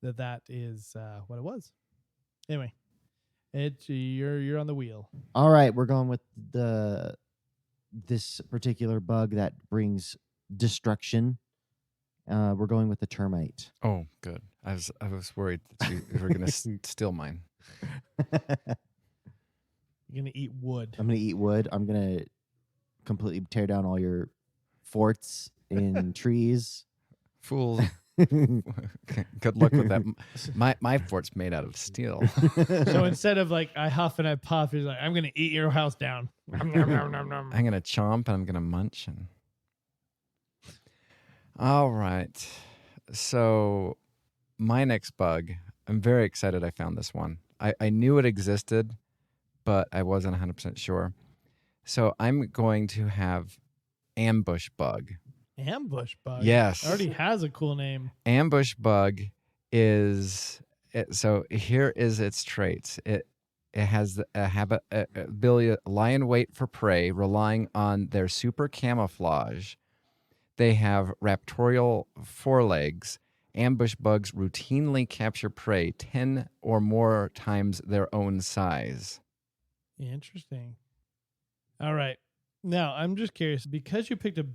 that is what it was. Anyway, you're on the wheel. All right, we're going with this particular bug that brings destruction. We're going with the termite. Oh, good. I was worried that you were going to steal mine. You're gonna eat wood. I'm gonna eat wood. I'm gonna completely tear down all your forts in trees. Fools. Good luck with that. My fort's made out of steel. So instead of like I huff and I puff, he's like, I'm gonna eat your house down. I'm gonna chomp and I'm gonna munch and. All right. So my next bug, I'm very excited I found this one. I knew it existed, but I wasn't 100% sure. So I'm going to have ambush bug. Ambush bug. Yes. Already has a cool name. Ambush bug so here is its traits. It has a ability to lie in wait for prey, relying on their super camouflage. They have raptorial forelegs. Ambush bugs routinely capture prey 10 or more times their own size. Interesting. All right. Now, I'm just curious, because you picked a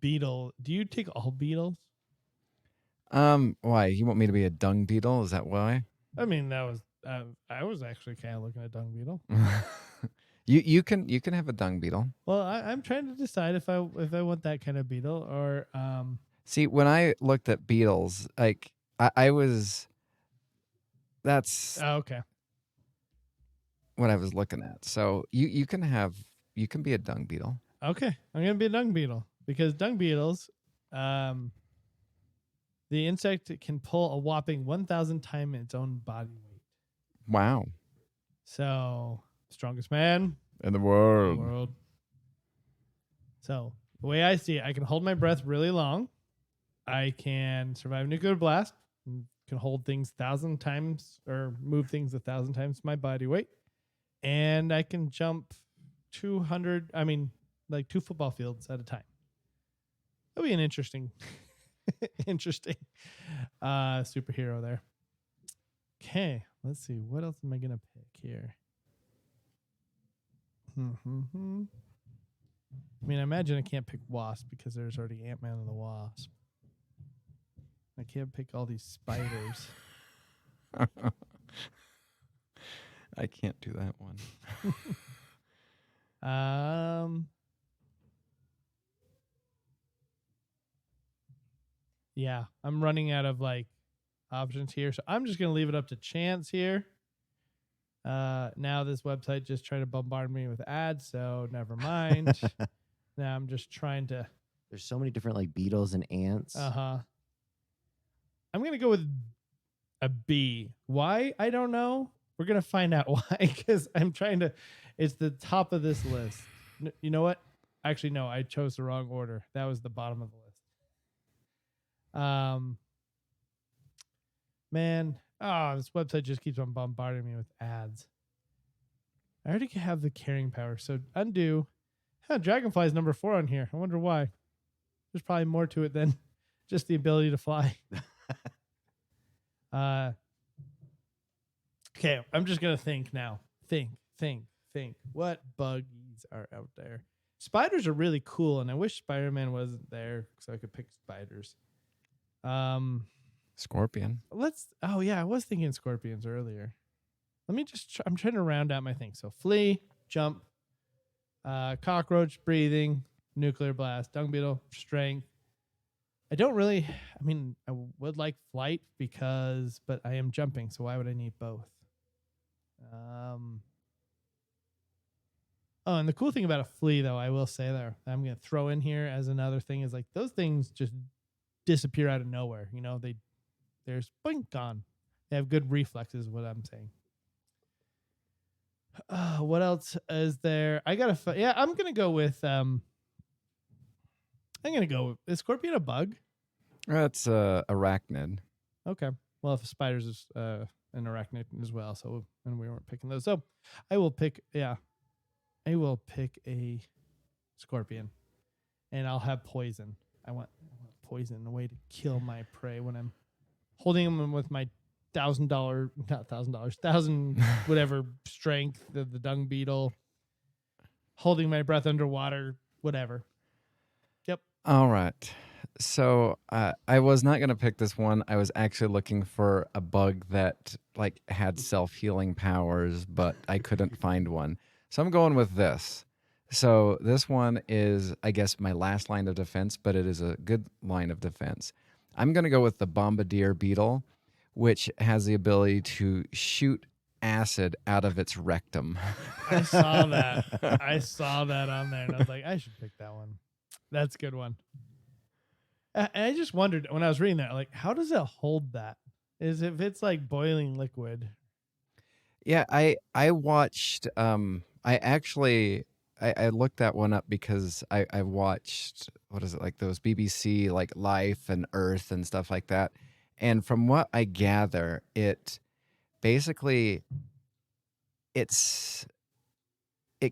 beetle, do you take all beetles? Why? You want me to be a dung beetle? Is that why? I mean, that was I was actually kind of looking at dung beetle. You can have a dung beetle. Well, I'm trying to decide if I want that kind of beetle or See, when I looked at beetles, like I was that's okay. what I was looking at. So you can be a dung beetle. Okay, I'm gonna be a dung beetle because dung beetles, the insect can pull a whopping 1,000 times its own body weight. Wow. So strongest man In the in world. the world. So the way I see it, I can hold my breath really long. I can survive a nuclear blast. Can hold things 1,000 times or move things 1,000 times my body weight, and I can jump 200. I mean, like 2 football fields at a time. That'll be an interesting superhero there. Okay, let's see. What else am I gonna pick here? I mean, I imagine I can't pick Wasp because there's already Ant-Man and the Wasp. I can't pick all these spiders. I can't do that one. Yeah, I'm running out of like options here, so I'm just gonna leave it up to chance here. Now this website just tried to bombard me with ads, so never mind. Now I'm just trying to. There's so many different like beetles and ants. I'm gonna go with a B. Why? I don't know. We're gonna find out why, because I'm trying to. It's the top of this list. You know what? Actually, no. I chose the wrong order. That was the bottom of the list. Man, this website just keeps on bombarding me with ads. I already have the carrying power, so undo. Dragonfly is number 4 on here. I wonder why. There's probably more to it than just the ability to fly. Okay, I'm just gonna think now. Think. What buggies are out there? Spiders are really cool, and I wish Spider-Man wasn't there so I could pick spiders. Scorpion. I was thinking scorpions earlier. Let me just I'm trying to round out my thing. So flea, jump, cockroach, breathing, nuclear blast, dung beetle, strength. I would like flight but I am jumping, so why would I need both? And the cool thing about a flea, though, I will say there, I'm going to throw in here as another thing is like those things just disappear out of nowhere. You know, there's boink gone. They have good reflexes, what I'm saying. What else is there? I'm going to go with, is scorpion a bug? That's arachnid. Okay. Well, if a spider's is an arachnid as well, and we weren't picking those. So I will pick a scorpion, and I'll have poison. I want poison, a way to kill my prey when I'm holding them with my $1,000 whatever strength, the dung beetle, holding my breath underwater, whatever. Yep. All right. So I was not going to pick this one. I was actually looking for a bug that had self-healing powers, but I couldn't find one. So I'm going with this. So this one is, I guess, my last line of defense, but it is a good line of defense. I'm going to go with the bombardier beetle, which has the ability to shoot acid out of its rectum. I saw that. I saw that on there, and I was like, I should pick that one. That's a good one. And I just wondered when I was reading that, how does it hold that? Is if it's like boiling liquid? Yeah, I watched. I looked that one up because I watched those BBC Life and Earth and stuff like that, and from what I gather, it basically it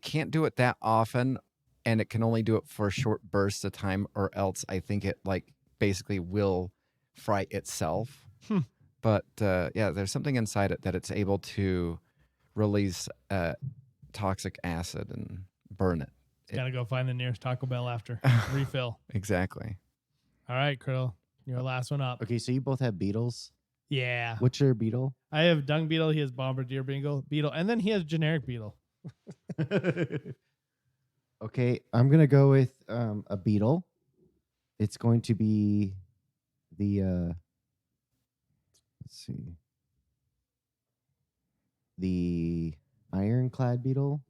can't do it that often. And it can only do it for short bursts of time, or else I think it basically will fry itself. But there's something inside it that it's able to release toxic acid and burn it. Gotta go find the nearest Taco Bell after refill. Exactly. All right, Krill, your last one up. Okay, so you both have beetles. Yeah. What's your beetle? I have dung beetle. He has bombardier beetle, and then he has generic beetle. Okay, I'm gonna go with a beetle. It's going to be the let's see, the ironclad beetle.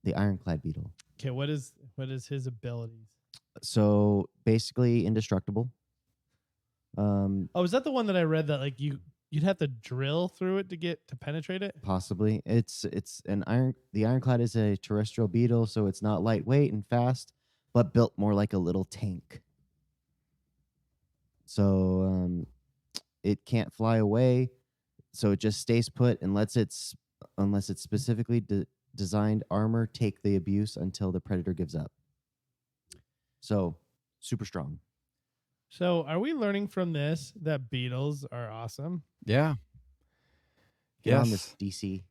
The ironclad beetle. Okay, what is his abilities? So basically indestructible. Is that the one that I read that you'd have to drill through it to penetrate it? Possibly. It's an iron. The ironclad is a terrestrial beetle, so it's not lightweight and fast, but built more like a little tank. So it can't fly away, so it just stays put and lets unless it's specifically designed armor take the abuse until the predator gives up. So super strong. So are we learning from this that beetles are awesome? Yeah. Get on Yes. this, DC.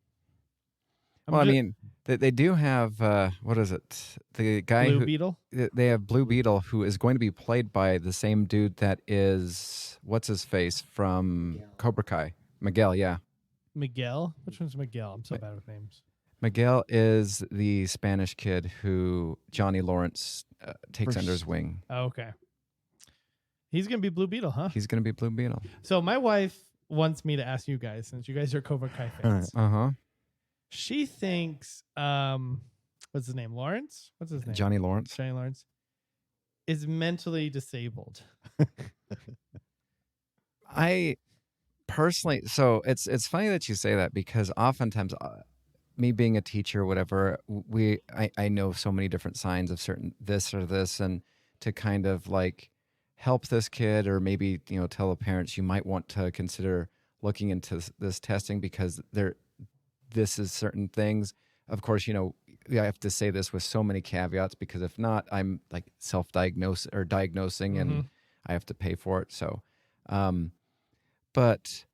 Well, I mean, they do have what is it? The guy Blue who beetle. they have Blue Beetle, who is going to be played by the same dude that is what's his face from Cobra Kai, Miguel. Yeah, Miguel. Which one's Miguel? I'm so bad with names. Miguel is the Spanish kid who Johnny Lawrence takes under his wing. Oh, okay. He's gonna be Blue Beetle, huh? He's going to be Blue Beetle. So my wife wants me to ask you guys, since you guys are Cobra Kai fans. She thinks, what's his name? Lawrence? What's his name? Johnny Lawrence. Johnny Lawrence is mentally disabled. I personally, so it's funny that you say that because oftentimes, me being a teacher, whatever, I know so many different signs of certain this or this, and to kind of help this kid, or maybe tell the parents you might want to consider looking into this testing because this is certain things. Of course, I have to say this with so many caveats because if not, I'm like self-diagnose or diagnosing and I have to pay for it. So, but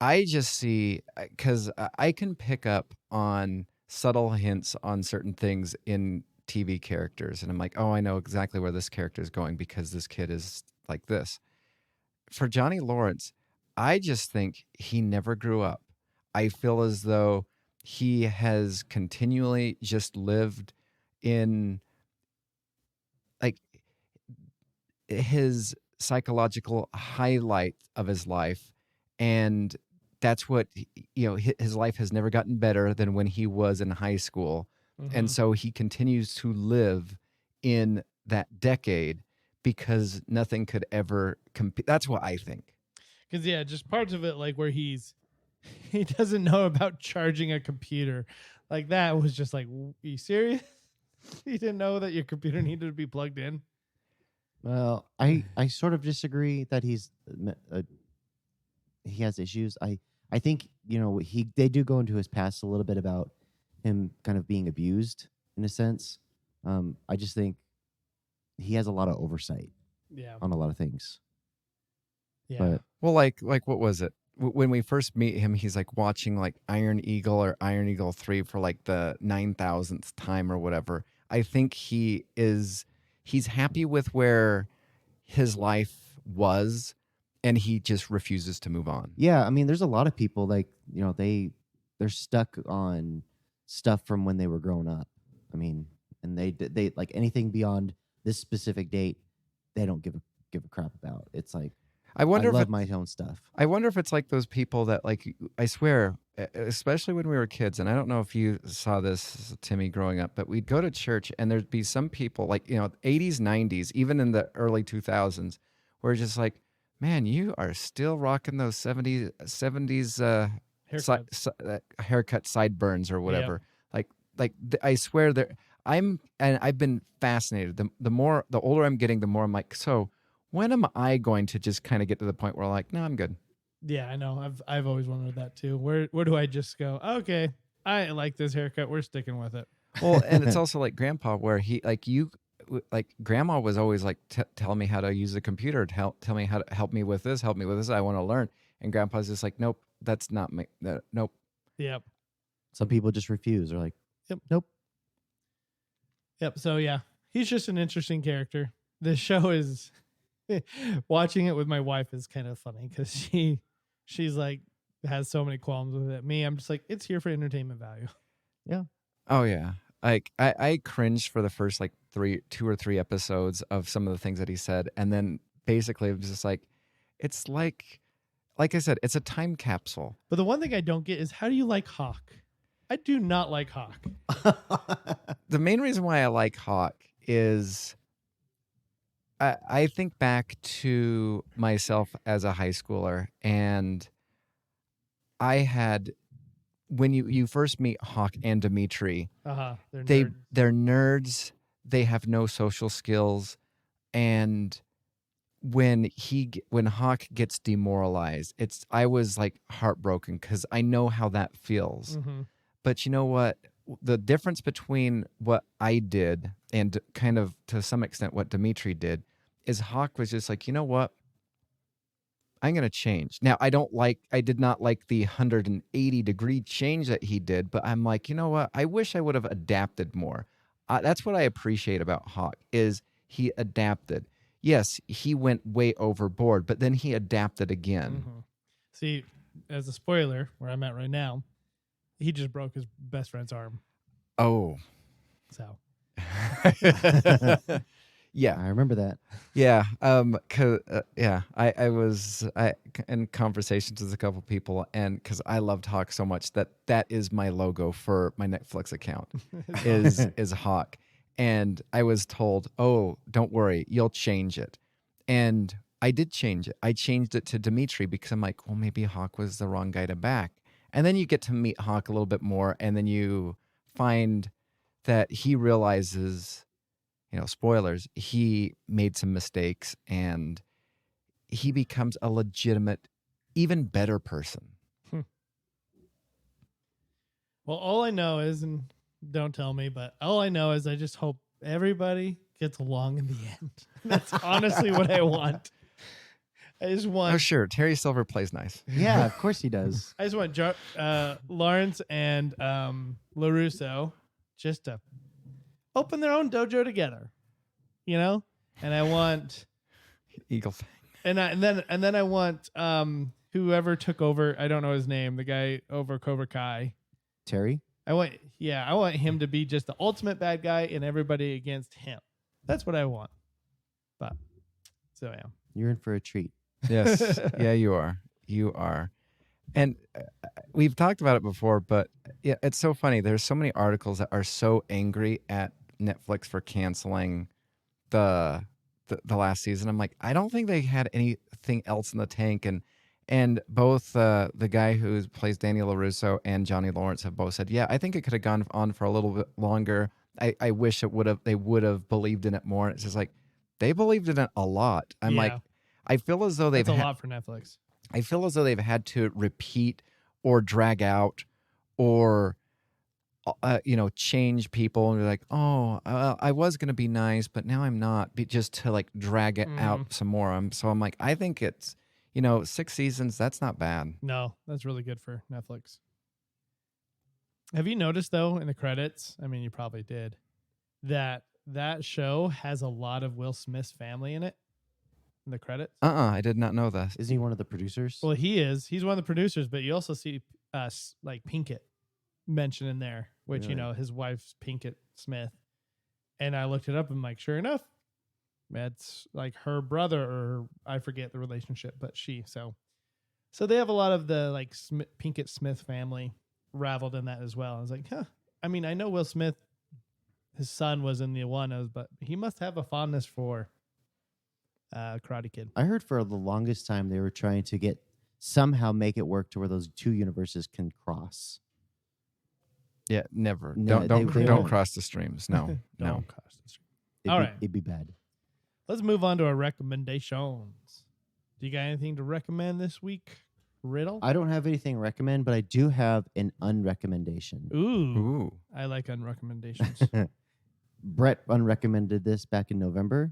I just see, because I can pick up on subtle hints on certain things in TV characters. And I'm like, oh, I know exactly where this character is going because this kid is like this. For Johnny Lawrence, I just think he never grew up. I feel as though he has continually just lived in like his psychological highlight of his life. And that's what, his life has never gotten better than when he was in high school. And so he continues to live in that decade because nothing could ever compete. That's what I think. Because just parts of it, like where he doesn't know about charging a computer, like that was just like, are you serious? You didn't know that your computer needed to be plugged in? Well, I sort of disagree that he has issues. I think they do go into his past a little bit about him kind of being abused in a sense. I just think he has a lot of oversight on a lot of things. Yeah. But well, like what was it? When we first meet him, he's like watching like Iron Eagle or Iron Eagle 3 for like the 9,000th time or whatever. I think he's happy with where his life was and he just refuses to move on. yeah, I mean, there's a lot of people like, they're stuck on stuff from when they were growing up. I mean, and they like anything beyond this specific date, they don't give a crap about. It's like, I love my own stuff. I wonder if it's like those people that, like, I swear, especially when we were kids, and I don't know if you saw this, Timmy, growing up, but we'd go to church and there'd be some people like, 80s, 90s, even in the early 2000s, where just like, man, you are still rocking those 70s haircut sideburns or whatever. I swear I've been fascinated. The older I'm getting, the more I'm like, so when am I going to just kind of get to the point where I'm like, no, I'm good. Yeah, I know. I've always wondered that too. Where do I just go? Okay, I like this haircut. We're sticking with it. Well, and it's also like Grandpa, where he Grandma was always like, tell me how to use the computer. Tell me how to help me with this. Help me with this. I want to learn. And Grandpa's just like, nope, that's not me. Nope. Yep. Some people just refuse. They're like, nope. Yep. So yeah, he's just an interesting character. This show is watching it with my wife is kind of funny because she's like has so many qualms with it. Me, I'm just like, it's here for entertainment value. Yeah. Oh yeah. Like I cringed for the first like 2 or 3 episodes of some of the things that he said, and then basically it was just like, it's like I said, it's a time capsule. But the one thing I don't get is, how do you like Hawk? I do not like Hawk. The main reason why I like Hawk is I think back to myself as a high schooler, and I had, when you first meet Hawk and Dimitri, they're nerds. They have no social skills, and when Hawk gets demoralized, I was like heartbroken because I know how that feels. Mm-hmm. But you know what? The difference between what I did and kind of to some extent what Dimitri did is Hawk was just like, you know what? I'm going to change. Now, I did not like the 180-degree change that he did, but I'm like, you know what? I wish I would have adapted more. That's what I appreciate about Hawk is he adapted. Yes, he went way overboard, but then he adapted again. Mm-hmm. See, as a spoiler, where I'm at right now, he just broke his best friend's arm. Oh. So. Yeah, I remember that. Yeah, I was in conversations with a couple people, and because I loved Hawk so much that is my logo for my Netflix account is Hawk, and I was told, oh, don't worry, you'll change it, and I did change it. I changed it to Dimitri because I'm like, well, maybe Hawk was the wrong guy to back, and then you get to meet Hawk a little bit more, and then you find that he realizes, spoilers, he made some mistakes and he becomes a legitimate, even better person. Well, all I know is, and don't tell me, but all I know is I just hope everybody gets along in the end. That's honestly what I want. I just want. Oh, sure. Terry Silver plays nice. Yeah, of course he does. I just want Lawrence and LaRusso just to open their own dojo together, and I want Eagle Fang. and then I want whoever took over. I don't know his name. The guy over Cobra Kai. Terry? I want him to be just the ultimate bad guy and everybody against him. That's what I want. But so I am. You're in for a treat. Yes. Yeah, you are. You are. And we've talked about it before, but yeah, it's so funny. There's so many articles that are so angry at Netflix for canceling the last season. I'm like, I don't think they had anything else in the tank. And both the guy who plays Danny LaRusso and Johnny Lawrence have both said, yeah, I think it could have gone on for a little bit longer. I wish they would have believed in it more. And it's just like, they believed in it a lot. I'm like, I feel as though That's a lot for Netflix. I feel as though they've had to repeat or drag out or change people, and be like, I was going to be nice, but now I'm not, just to like drag it out some more. I'm like, I think it's, 6 seasons, that's not bad. No, that's really good for Netflix. Have you noticed though in the credits, I mean you probably did, that show has a lot of Will Smith's family in it in the credits? I did not know this. Isn't he one of the producers? Well, he's one of the producers, but you also see like Pinkett mentioned in there, which Really? his wife's Pinkett Smith. And I looked it up and I'm like, sure enough, that's like her brother, or I forget the relationship, but so they have a lot of the like Pinkett Smith family raveled in that as well. I was like, huh. I mean, I know Will Smith, his son was in the one, but he must have a fondness for Karate Kid. I heard for the longest time they were trying to somehow make it work to where those two universes can cross. Yeah, never. No, don't they don't won't. cross the streams. No, no. Don't cross the street. All right. It'd be bad. Let's move on to our recommendations. Do you got anything to recommend this week, Riddle? I don't have anything to recommend, but I do have an unrecommendation. Ooh. I like unrecommendations. Brett unrecommended this back in November,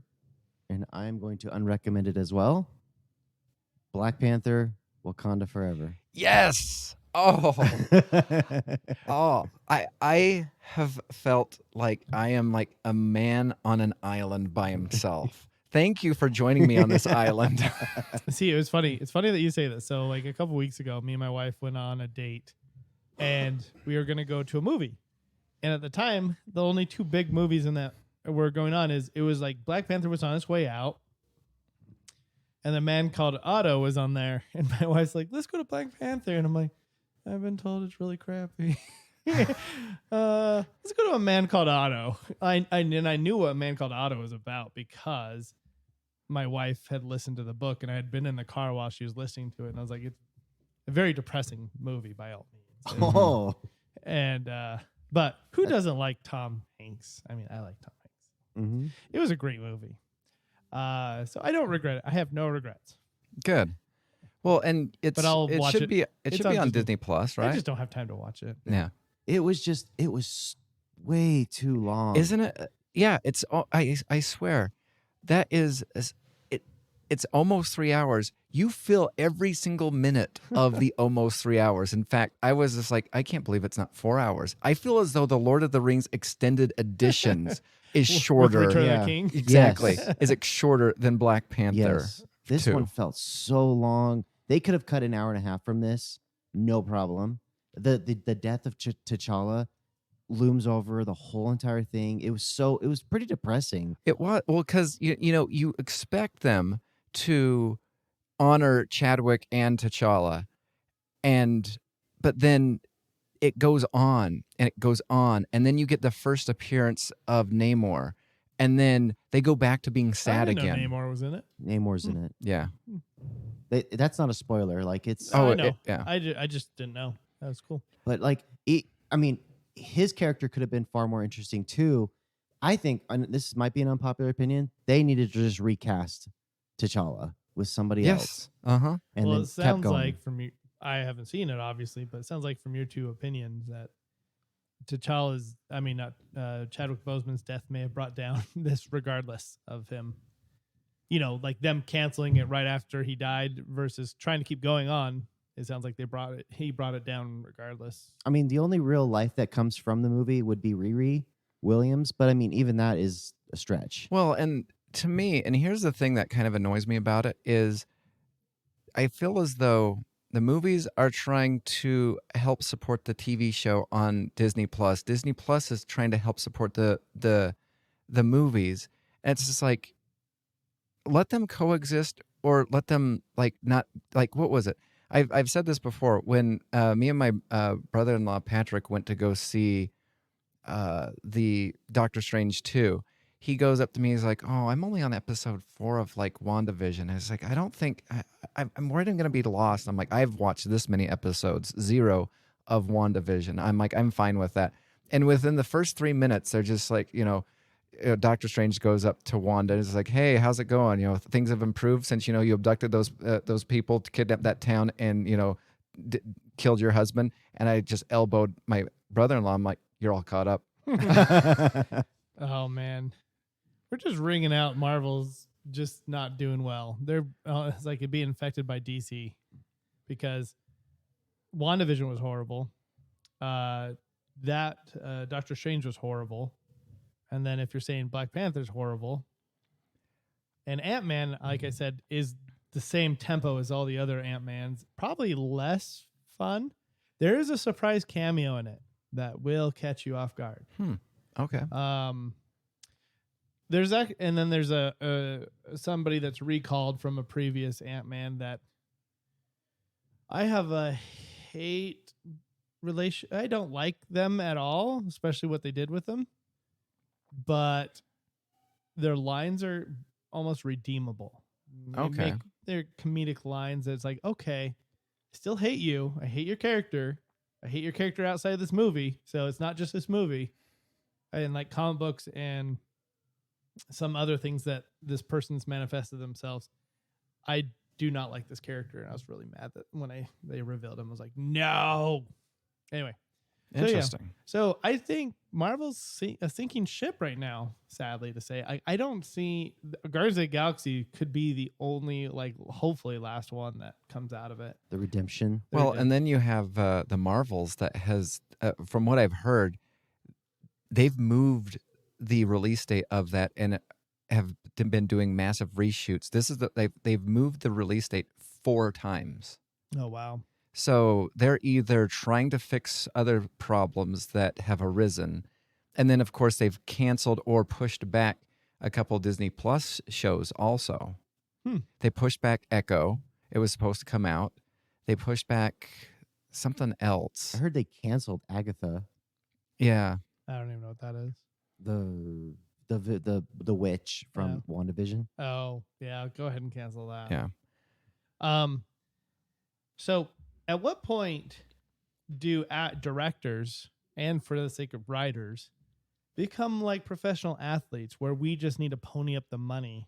and I'm going to unrecommend it as well. Black Panther, Wakanda Forever. Yes. Oh. I have felt like I am like a man on an island by himself. Thank you for joining me on this island. See, it was funny. It's funny that you say this. So, like a couple weeks ago, me and my wife went on a date, and we were going to go to a movie. And at the time, the only two big movies in that were going on it was like Black Panther was on its way out, and The Man Called Otto was on there. And my wife's like, "Let's go to Black Panther," and I'm like, "I've been told it's really crappy." Let's go to A Man Called Otto. I knew what A Man Called Otto was about because my wife had listened to the book, and I had been in the car while she was listening to it, and I was like, it's a very depressing movie by all means. Oh. And but who doesn't like Tom Hanks? I mean, I like Tom Hanks. Mm-hmm. It was a great movie. So I don't regret it. I have no regrets. Good. Well, and it watch should it. be It's on on Disney Plus, right? I just don't have time to watch it. Yeah. It was way too long. Isn't it? Yeah, it's I swear that it's almost 3 hours. You feel every single minute of the almost 3 hours. In fact, I was just like, I can't believe it's not 4 hours. I feel as though the Lord of the Rings extended editions is shorter. With Return of Yeah. the King. Exactly. Yes. Is it shorter than Black Panther? Yes. This 2. one felt so long. They could have cut an hour and a half from this, no problem. The death of T'Challa looms over the whole entire thing. It was pretty depressing. It was because you expect them to honor Chadwick and T'Challa, but then it goes on and it goes on, and then you get the first appearance of Namor, and then they go back to being sad I didn't again. know Namor was in it. Namor's in it. Yeah. That's not a spoiler. Like it's, I know. yeah. I just didn't know. That was cool. but like his character could have been far more interesting too. I think, and this might be an unpopular opinion, they needed to just recast T'Challa. with somebody else. Yes. Uh-huh. And well, then it kept sounds going. like from you, I haven't seen it obviously, but it sounds like from your two opinions that Chadwick Boseman's death may have brought down this regardless of him. You know, like them canceling it right after he died versus trying to keep going on. It sounds like he brought it down regardless. I mean, the only real life that comes from the movie would be Riri Williams, but I mean, even that is a stretch. Well, and to me, and here's the thing that kind of annoys me about it is I feel as though the movies are trying to help support the TV show on Disney Plus. Disney Plus is trying to help support the movies. And it's just like, let them coexist, or let them not what was it? I've said this before when me and my brother-in-law Patrick went to go see the Doctor Strange 2. He goes up to me, he's like, "Oh, I'm only on episode 4 of WandaVision." I was like, "I don't think I'm worried I'm going to be lost." I'm like, "I've watched this many episodes, 0 of WandaVision." I'm like, "I'm fine with that." And within the first 3 minutes, they're just like, Doctor Strange goes up to Wanda and is like, "Hey, how's it going? Things have improved since you abducted those people to kidnap that town and killed your husband." And I just elbowed my brother-in-law. I'm like, "You're all caught up." Oh man, we're just ringing out Marvel's just not doing well. They're it's like it being infected by DC because WandaVision was horrible. Doctor Strange was horrible. And then if you're saying Black Panther's horrible, and Ant-Man, like I said, is the same tempo as all the other Ant-Mans, probably less fun. There is a surprise cameo in it that will catch you off guard. Okay. There's a somebody that's recalled from a previous Ant-Man that I have a hate relation. I don't like them at all, especially what they did with them. But their lines are almost redeemable. Okay. They're comedic lines that's like, okay, I still hate you. I hate your character. I hate your character outside of this movie. So it's not just this movie. And like comic books and some other things that this person's manifested themselves. I do not like this character. And I was really mad that when they revealed him, I was like, no. Anyway. Interesting. So I think Marvel's a sinking ship right now, sadly to say. I don't see Guardians of the Galaxy could be the only, hopefully last one that comes out of it. The redemption. Well, and then you have the Marvels that has, from what I've heard, they've moved the release date of that and have been doing massive reshoots. They've moved the release date 4 times. Oh, wow. So they're either trying to fix other problems that have arisen, and then, of course, they've canceled or pushed back a couple Disney Plus shows also. They pushed back Echo. It was supposed to come out. They pushed back something else. I heard they canceled Agatha, Yeah. I don't even know what that is. the witch from WandaVision. Oh, yeah. Go ahead and cancel that. Yeah. So at what point do directors, and for the sake of writers, become like professional athletes where we just need to pony up the money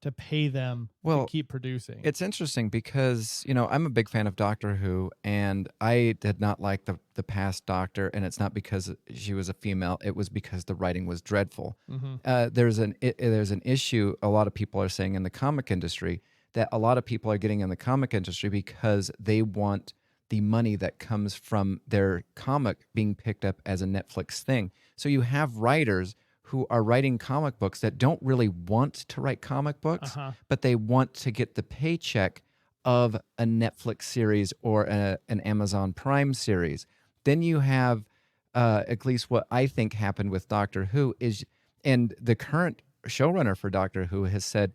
to pay them to keep producing? It's interesting because, I'm a big fan of Doctor Who, and I did not like the past Doctor, and it's not because she was a female. It was because the writing was dreadful. Mm-hmm. There's an issue a lot of people are saying in the comic industry, that a lot of people are getting in the comic industry because they want the money that comes from their comic being picked up as a Netflix thing. So you have writers who are writing comic books that don't really want to write comic books, but they want to get the paycheck of a Netflix series or an Amazon Prime series. Then you have, at least what I think happened with Doctor Who is, and the current showrunner for Doctor Who has said,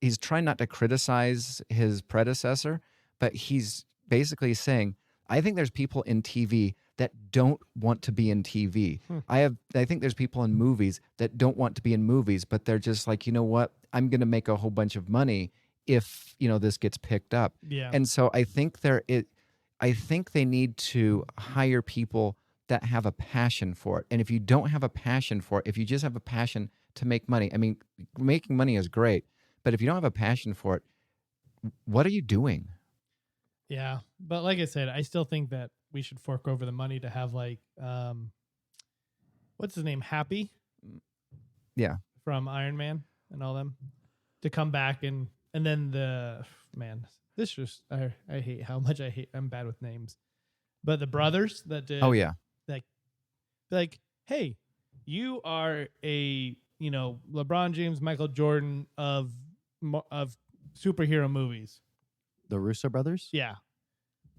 he's trying not to criticize his predecessor, but he's basically saying, I think there's people in TV that don't want to be in TV. I think there's people in movies that don't want to be in movies, but they're just like, you know what? I'm going to make a whole bunch of money if, this gets picked up. Yeah. And so I think they need to hire people that have a passion for it. And if you don't have a passion for it, if you just have a passion to make money, I mean, making money is great, But if you don't have a passion for it, what are you doing? Yeah, but like I said, I still think that we should fork over the money to have like, what's his name, Happy Yeah. from Iron Man and all them, to come back and then the man. This just I hate how much I'm bad with names, but the brothers that did. Oh yeah. Like, hey, you are a LeBron James, Michael Jordan of superhero movies. The Russo brothers? Yeah.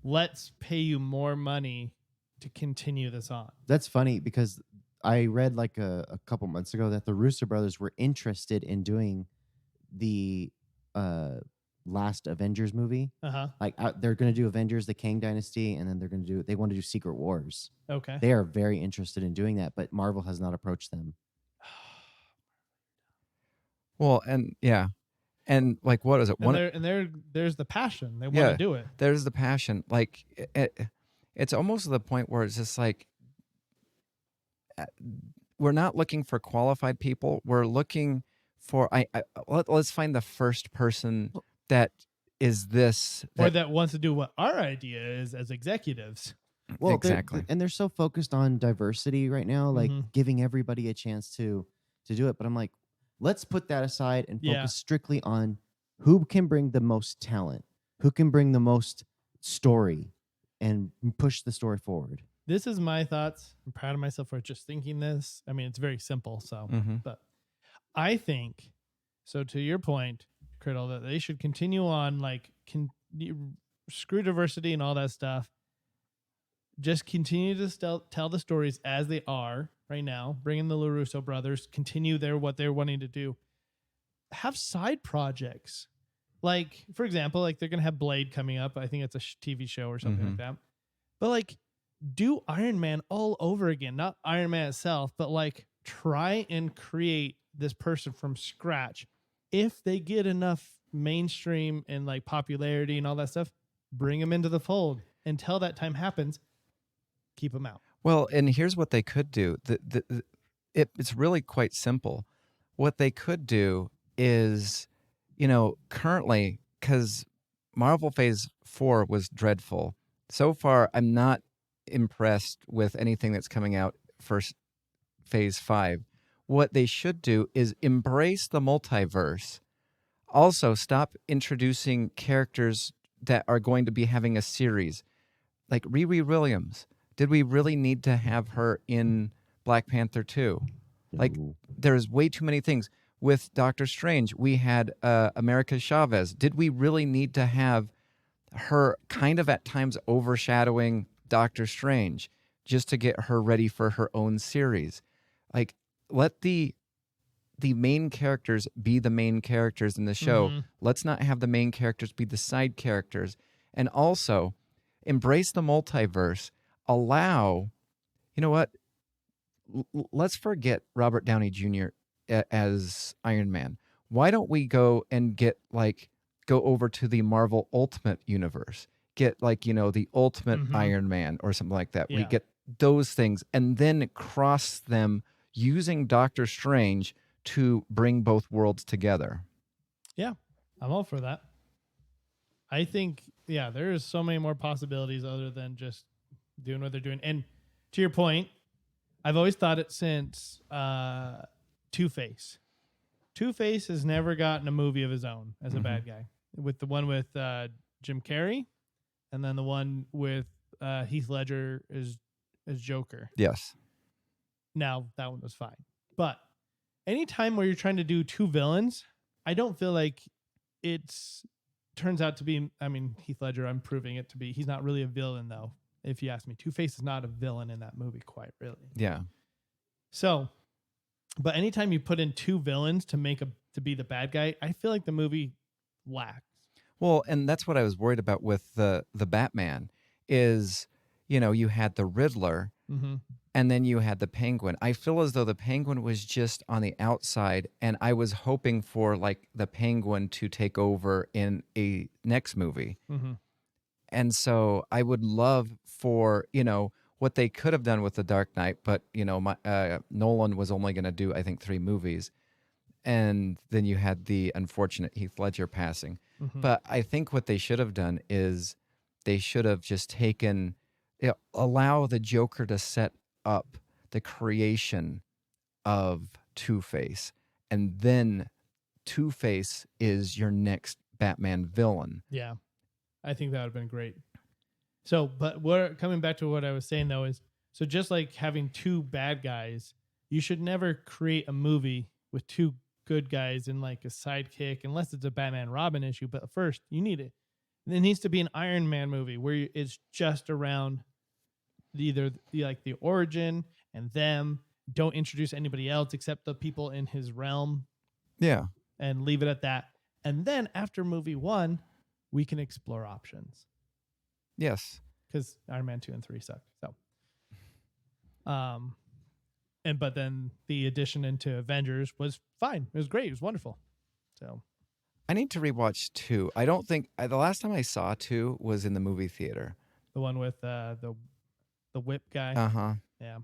Let's pay you more money to continue this on. That's funny because I read like a couple months ago that the Russo brothers were interested in doing the last Avengers movie. Like they're going to do Avengers, the Kang Dynasty, and then they want to do Secret Wars. Okay. They are very interested in doing that, but Marvel has not approached them. Well, and yeah. And like, what is it? There's the passion. They want to do it. There's the passion. Like, it's almost to the point where it's just like, we're not looking for qualified people. We're looking for, let's find the first person that is this. Or that wants to do what our idea is as executives. Well, exactly. And they're so focused on diversity right now, like giving everybody a chance to do it. But I'm like, let's put that aside and focus strictly on who can bring the most talent, who can bring the most story, and push the story forward. This is my thoughts. I'm proud of myself for just thinking this. I mean, it's very simple. So, but I think, so to your point, Criddle, that they should continue on, like, screw diversity and all that stuff. Just continue to tell the stories as they are right now. Bring in the LaRusso brothers. Continue what they're wanting to do. Have side projects. Like, for example, like they're going to have Blade coming up. I think it's a TV show or something like that. But like, do Iron Man all over again. Not Iron Man itself, but like try and create this person from scratch. If they get enough mainstream and like popularity and all that stuff, bring them into the fold. Until that time happens, keep them out. Well, and here's what they could do. It's really quite simple. What they could do is, currently, because Marvel Phase 4 was dreadful. So far, I'm not impressed with anything that's coming out for Phase 5. What they should do is embrace the multiverse. Also, stop introducing characters that are going to be having a series. Like Riri Williams. Did we really need to have her in Black Panther 2? Like, there's way too many things. With Doctor Strange, we had America Chavez. Did we really need to have her kind of at times overshadowing Doctor Strange just to get her ready for her own series? Like, let the main characters be the main characters in the show. Let's not have the main characters be the side characters. And also, embrace the multiverse. Allow, you know what? Let's forget Robert Downey Jr. As Iron Man. Why don't we go and go over to the Marvel Ultimate Universe? Get the Ultimate Iron Man or something like that. Yeah. We get those things and then cross them using Doctor Strange to bring both worlds together. Yeah, I'm all for that. I think, there's so many more possibilities other than just doing what they're doing. And to your point, I've always thought it since Two-Face. Two-Face has never gotten a movie of his own as a bad guy. With the one with Jim Carrey, and then the one with Heath Ledger as Joker. Yes. Now, that one was fine. But anytime where you're trying to do two villains, I don't feel like turns out to be, Heath Ledger, I'm proving it to be. He's not really a villain, though, if you ask me. Two-Face is not a villain in that movie, quite really. Yeah. So, but anytime you put in two villains to be the bad guy, I feel like the movie lacks. Well, and that's what I was worried about with the Batman is, you had the Riddler and then you had the Penguin. I feel as though the Penguin was just on the outside, and I was hoping for the Penguin to take over in a next movie. And so I would love for, what they could have done with The Dark Knight, but, Nolan was only going to do, I think, 3 movies. And then you had the unfortunate Heath Ledger passing. Mhm. But I think what they should have done is they should have just taken, allow the Joker to set up the creation of Two-Face. And then Two-Face is your next Batman villain. Yeah, I think that would have been great. So, but coming back to what I was saying though is, so just like having two bad guys, you should never create a movie with two good guys and like a sidekick, unless it's a Batman Robin issue. But first, you need it. There needs to be an Iron Man movie where it's just around either the origin and them. Don't introduce anybody else except the people in his realm. Yeah. And leave it at that. And then after movie 1, we can explore options. Yes. Because Iron Man 2 and 3 sucked. So, but then the addition into Avengers was fine. It was great. It was wonderful. So, I need to rewatch 2. I don't think the last time I saw 2 was in the movie theater. the one with the whip guy. Uh-huh. Yeah.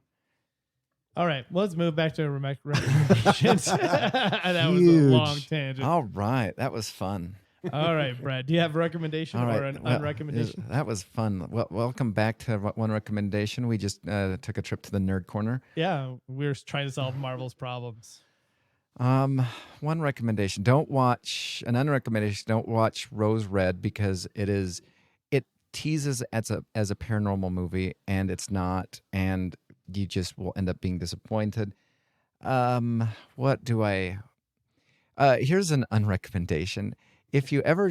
All right. Well, let's move back to recommendations. That was a long tangent. All right. That was fun. All right, Brad. Do you have a recommendation or an unrecommendation? That was fun. Well, welcome back to one recommendation. We just took a trip to the Nerd Corner. Yeah, we're trying to solve Marvel's problems. One recommendation: don't watch an unrecommendation. Don't watch Rose Red because it teases as a paranormal movie and it's not, and you just will end up being disappointed. What do I? Here's an unrecommendation. If you ever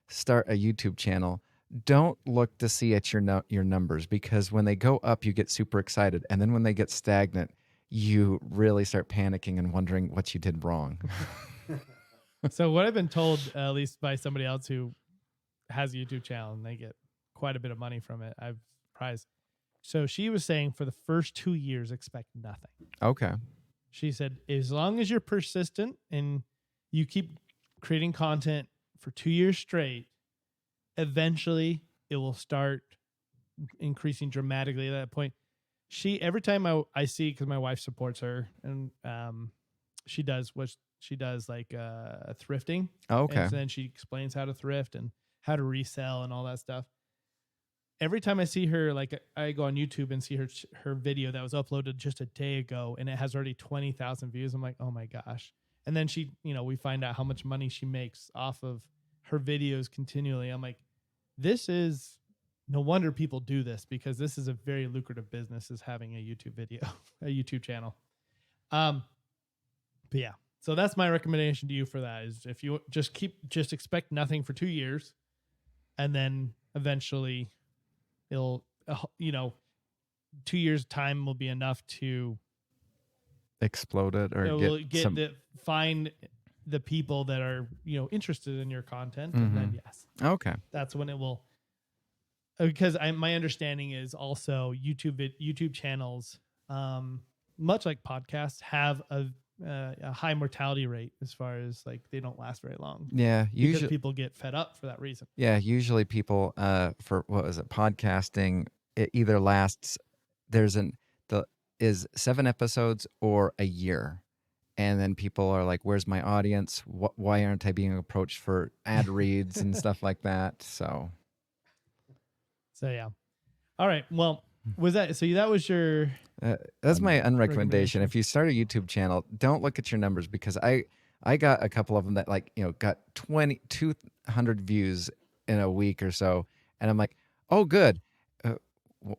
start a YouTube channel, don't look to see at your numbers, because when they go up, you get super excited, and then when they get stagnant, you really start panicking and wondering what you did wrong. So what I've been told, at least by somebody else who has a YouTube channel, and they get quite a bit of money from it, I'm surprised. So she was saying for the first 2 years, expect nothing. Okay. She said, as long as you're persistent and you keep creating content for 2 years straight, eventually it will start increasing dramatically at that point. Every time I see, because my wife supports her, and she does like thrifting. Okay. And so then she explains how to thrift and how to resell and all that stuff. Every time I see her, like I go on YouTube and see her video that was uploaded just a day ago, and it has already 20,000 views. I'm like, oh my gosh. And then we find out how much money she makes off of her videos continually. I'm like, this is no wonder people do this, because this is a very lucrative business, is having a YouTube video, a YouTube channel. But yeah, so that's my recommendation to you for that, is if you just expect nothing for 2 years, and then eventually it'll, 2 years time will be enough to explode it or find the people that are interested in your content, and then yes, okay, that's when it will. Because my understanding is also YouTube channels, much like podcasts, have a high mortality rate, as far as like they don't last very long. Yeah, usually because people get fed up for that reason. Yeah, usually people for podcasting, it either lasts is 7 episodes or a year. And then people are like, where's my audience? Why aren't I being approached for ad reads and stuff like that? So yeah. All right. Well, that was your... that's my unrecommendation. If you start a YouTube channel, don't look at your numbers, because I got a couple of them that got 200 views in a week or so. And I'm like, oh, good.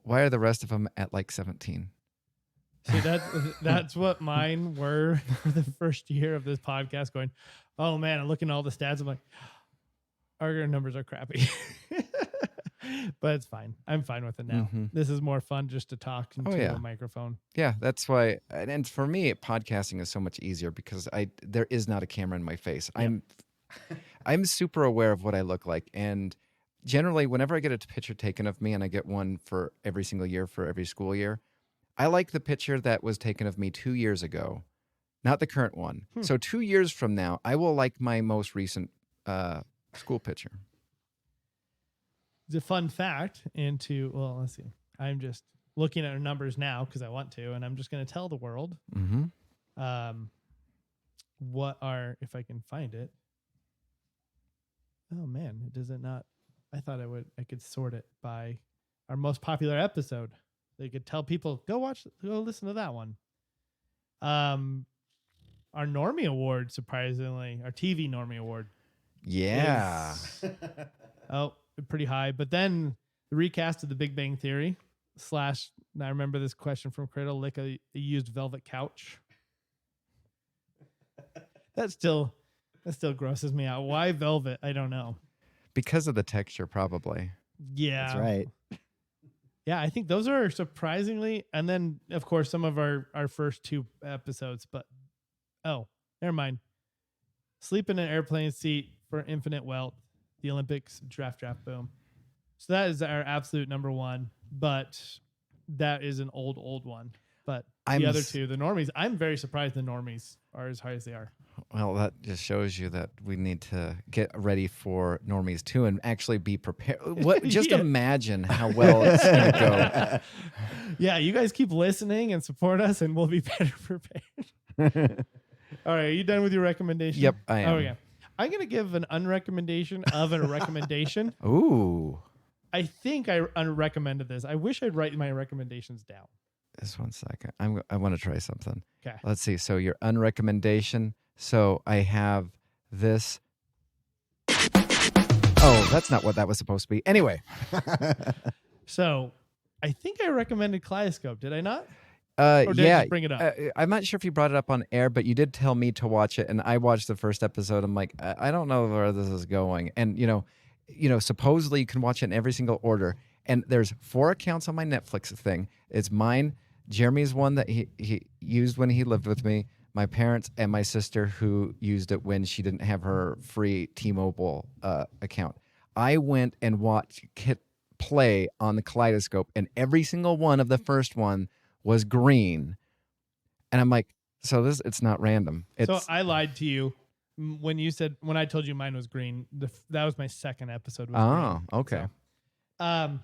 Why are the rest of them at like 17? See, that's what mine were for the first year of this podcast, going, oh man, I'm looking at all the stats. I'm like, our numbers are crappy. But it's fine. I'm fine with it now. Mm-hmm. This is more fun just to talk into a microphone. Yeah, that's why. And for me, podcasting is so much easier because there is not a camera in my face. Yep. I'm super aware of what I look like. And generally, whenever I get a picture taken of me, and I get one for every single year for every school year, I like the picture that was taken of me 2 years ago, not the current one. So 2 years from now, I will like my most recent school picture. The fun fact let's see. I'm just looking at our numbers now because I want to, and I'm just going to tell the world. Mm-hmm. if I can find it. Oh man, it doesn't not. I thought I could sort it by our most popular episode. They could tell people go listen to that one. Our Normie Award, surprisingly, our TV Normie Award. Yeah. Pretty high. But then the recast of The Big Bang Theory / I remember this question from Cradle, like a used velvet couch. That still grosses me out. Why velvet? I don't know. Because of the texture, probably. Yeah. That's right. Yeah, I think those are surprisingly, and then of course some of our first 2 episodes, but never mind. Sleep in an airplane seat for infinite wealth, the Olympics, draft, boom. So that is our absolute number 1, but that is an old one. But the other 2, the normies, I'm very surprised the normies are as high as they are. Well, that just shows you that we need to get ready for Normies 2 and actually be prepared. Just imagine how well it's going to go. Yeah, you guys keep listening and support us, and we'll be better prepared. All right, are you done with your recommendation? Yep, I am. Okay. I'm going to give an unrecommendation of a recommendation. Ooh. I think I unrecommended this. I wish I'd write my recommendations down. Just 1 second. I want to try something. Okay. Let's see. So your unrecommendation. So I have this. Oh, that's not what that was supposed to be. Anyway. So I think I recommended Kaleidoscope. Did I not? Or did I just bring it up? I'm not sure if you brought it up on air, but you did tell me to watch it, and I watched the first episode. I'm like, I don't know where this is going. And supposedly you can watch it in every single order. And there's 4 accounts on my Netflix thing. It's mine, Jeremy's one that he used when he lived with me, my parents, and my sister who used it when she didn't have her free T-Mobile account. I went and watched Kit play on the Kaleidoscope, and every single one of the first one was green. And I'm like, so it's not random. So I lied to you when I told you mine was green. That was my second episode. Oh, okay. So,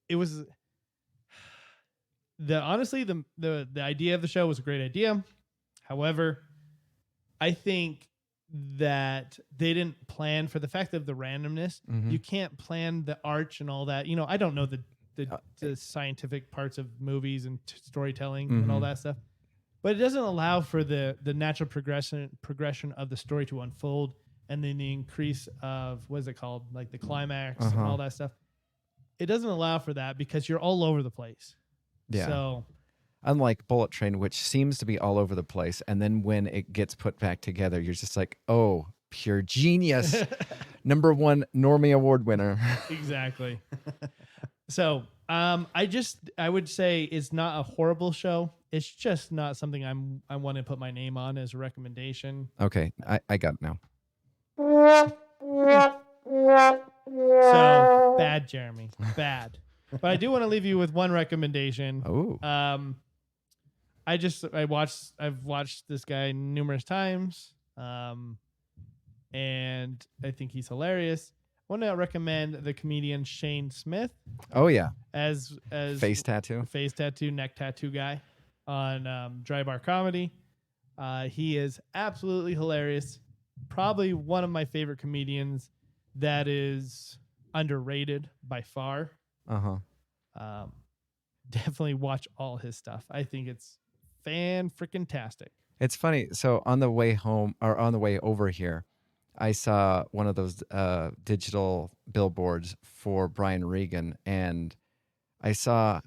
it was honestly the idea of the show was a great idea. However, I think that they didn't plan for the fact of the randomness. Mm-hmm. You can't plan the arch and all that. I don't know the scientific parts of movies and storytelling and all that stuff, but it doesn't allow for the natural progression of the story to unfold, and then the increase of what is it called, like the climax and all that stuff. It doesn't allow for that because you're all over the place. Yeah. So, unlike Bullet Train, which seems to be all over the place, and then when it gets put back together, you're just like, oh, pure genius. Number 1 Normie Award winner. Exactly. So, I would say it's not a horrible show. It's just not something I want to put my name on as a recommendation. Okay, I got it now. So bad, Jeremy. Bad. But I do want to leave you with one recommendation. Oh. I've watched this guy numerous times. And I think he's hilarious. I want to recommend the comedian Shane Smith. Oh yeah. As face tattoo, neck tattoo guy on Dry Bar Comedy. He is absolutely hilarious. Probably one of my favorite comedians that is underrated by far. Definitely watch all his stuff. I think it's fan-freaking-tastic. It's funny. So on the way home or on the way over here, I saw one of those digital billboards for Brian Regan, and I saw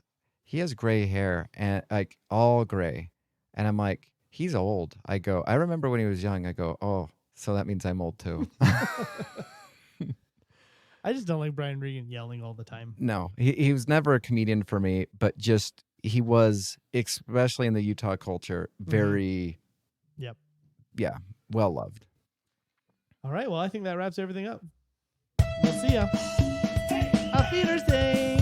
he has gray hair and like all gray, and I'm like, he's old. I remember when he was young. I go, oh, so that means I'm old too. I just don't like Brian Regan yelling all the time. No, he was never a comedian for me, but just he was, especially in the Utah culture, very, yeah, well loved. All right, well, I think that wraps everything up. We'll see ya. Auf Wiedersehen.